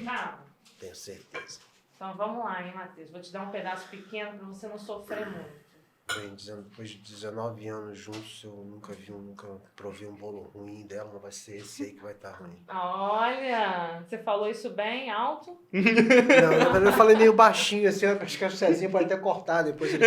Speaker 1: Tá?
Speaker 2: Tenho certeza.
Speaker 1: Então vamos lá, hein, Matheus? Vou te dar um pedaço pequeno para você não sofrer muito.
Speaker 2: Bem, depois de 19 anos juntos, eu nunca provei um bolo ruim dela. Não vai ser esse aí que vai estar ruim.
Speaker 1: Olha, você falou isso bem alto?
Speaker 2: Não, na verdade eu falei meio baixinho assim. Acho que a Cezinha pode até cortar depois. Ele...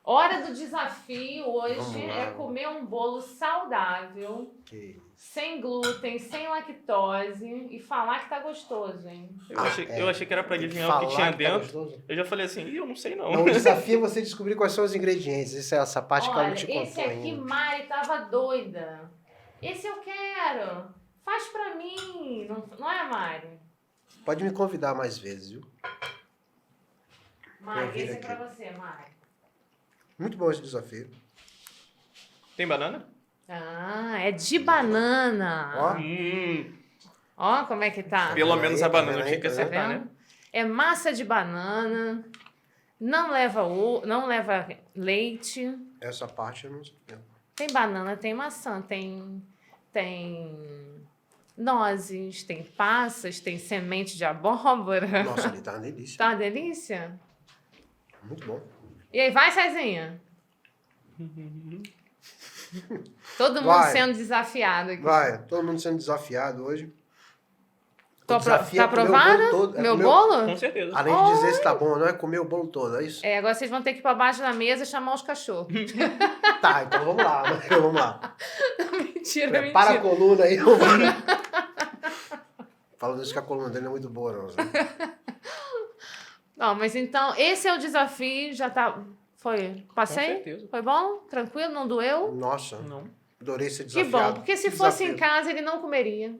Speaker 1: Hora do desafio hoje
Speaker 2: Vamos lá.
Speaker 1: é comer um bolo saudável,
Speaker 2: Que...
Speaker 1: sem glúten, sem lactose e falar que tá gostoso, hein?
Speaker 3: Eu achei que era pra adivinhar o que tinha
Speaker 2: Falar tá
Speaker 3: dentro.
Speaker 2: gostoso?
Speaker 3: Eu já falei assim, eu não sei não.
Speaker 2: Não, o desafio é você descobrir quais são os ingredientes. Essa parte que ela
Speaker 1: Olha,
Speaker 2: não te contou
Speaker 1: esse aqui,
Speaker 2: ainda.
Speaker 1: Mari tava doida. Esse eu quero. Faz pra mim. Não é, Mari?
Speaker 2: Pode me convidar mais vezes, viu?
Speaker 1: Mari,
Speaker 2: Vou vir
Speaker 1: esse é
Speaker 2: aqui.
Speaker 1: pra você, Mari.
Speaker 2: Muito bom esse desafio.
Speaker 3: Tem banana?
Speaker 1: Ah, é de banana.
Speaker 2: Ó.
Speaker 1: Ó como é que tá.
Speaker 3: Pelo
Speaker 2: Tá
Speaker 3: menos
Speaker 2: vendo
Speaker 3: a
Speaker 2: aí,
Speaker 3: banana
Speaker 2: tá
Speaker 3: eu tinha que
Speaker 2: vendo?
Speaker 1: Tá
Speaker 3: acertar,
Speaker 1: vendo?
Speaker 3: né?
Speaker 1: É massa de banana. Não leva leite.
Speaker 2: Essa parte eu não sei.
Speaker 1: Tem banana, tem maçã, tem nozes, tem passas, tem semente de abóbora.
Speaker 2: Nossa, ali tá uma delícia.
Speaker 1: Tá uma delícia?
Speaker 2: Muito bom.
Speaker 1: E aí, vai, Cezinha? Todo mundo
Speaker 2: Vai.
Speaker 1: sendo desafiado aqui.
Speaker 2: Vai, todo mundo sendo desafiado hoje.
Speaker 1: Tá
Speaker 2: O desafio é comer o
Speaker 1: aprovada?
Speaker 2: bolo todo. É
Speaker 1: Meu
Speaker 2: comer-
Speaker 1: bolo?
Speaker 3: Com certeza.
Speaker 2: Além de dizer se tá bom ou não, é comer o bolo todo, é isso?
Speaker 1: É, agora vocês vão ter que ir pra baixo da mesa e chamar os cachorros.
Speaker 2: Tá, então vamos lá. Vamos lá.
Speaker 1: Mentira,
Speaker 2: Prepara a
Speaker 1: mentira.
Speaker 2: coluna aí. Falando isso que a coluna dele não é muito boa, não. Zé.
Speaker 1: Não, mas então, esse é o desafio, já tá... Foi? Passei?
Speaker 3: Com certeza.
Speaker 1: Foi bom? Tranquilo? Não doeu?
Speaker 2: Nossa,
Speaker 3: Não.
Speaker 2: adorei ser
Speaker 1: Que
Speaker 2: desafiado.
Speaker 1: bom, porque se
Speaker 2: Que
Speaker 1: fosse em
Speaker 2: desafio.
Speaker 1: casa, ele não comeria.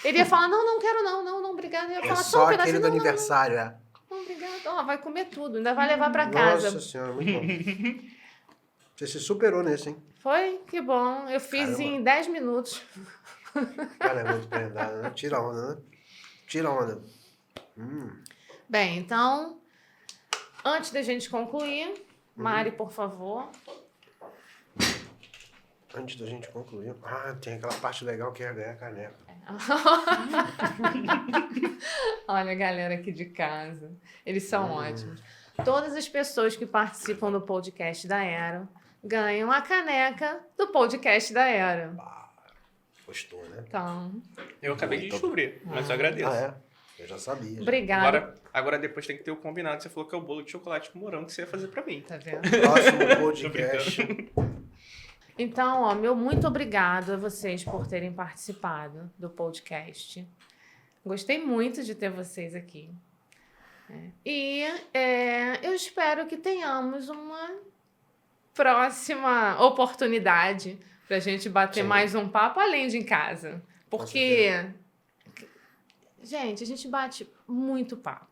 Speaker 1: Ele ia falar, não quero não, obrigado. Ele ia
Speaker 2: É
Speaker 1: falar,
Speaker 2: só
Speaker 1: um pedacinho,
Speaker 2: aquele do
Speaker 1: não,
Speaker 2: aniversário, é.
Speaker 1: Não, obrigado. Ó, vai comer tudo, ainda vai levar pra casa.
Speaker 2: Nossa senhora, muito bom. Você se superou nesse, hein?
Speaker 1: Foi? Que bom. Eu fiz
Speaker 2: Caramba.
Speaker 1: em 10 minutos.
Speaker 2: Cara, é muito prendado, né? Tira onda, né? Tira onda.
Speaker 1: Bem, então, antes da gente concluir, Mari, por favor.
Speaker 2: Antes da gente concluir. Tem aquela parte legal que é ganhar caneca.
Speaker 1: Olha a galera aqui de casa. Eles são ótimos. Todas as pessoas que participam do podcast da Aero ganham a caneca do podcast da Aero.
Speaker 2: Gostou, né?
Speaker 1: Então,
Speaker 3: Eu acabei de descobrir, mas eu agradeço.
Speaker 2: Eu já sabia. Já.
Speaker 1: obrigada.
Speaker 3: Agora depois tem que ter o combinado. Você falou que é o bolo de chocolate com morango que você ia fazer pra mim.
Speaker 1: Tá vendo?
Speaker 2: Próximo podcast.
Speaker 1: Então, ó, meu muito obrigado a vocês por terem participado do podcast. Gostei muito de ter vocês aqui. Eu espero que tenhamos uma próxima oportunidade para a gente bater
Speaker 2: Sim.
Speaker 1: mais um papo além de em casa. Porque, gente, a gente bate muito papo.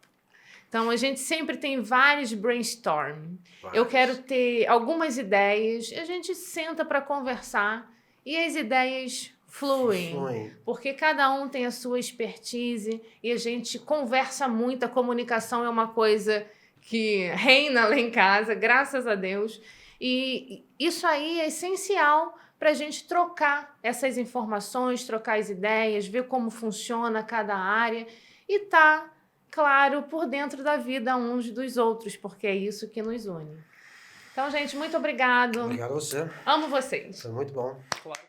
Speaker 1: Então, a gente sempre tem vários brainstorm. Eu quero ter algumas ideias, a gente senta para conversar e as ideias fluem. Porque cada um tem a sua expertise e a gente conversa muito. A comunicação é uma coisa que reina lá em casa, graças a Deus. E isso aí é essencial para a gente trocar essas informações, trocar as ideias, ver como funciona cada área e claro, por dentro da vida uns dos outros, porque é isso que nos une. Então, gente, muito obrigado.
Speaker 2: Obrigado a você.
Speaker 1: Amo vocês.
Speaker 2: Foi muito bom.
Speaker 3: Claro.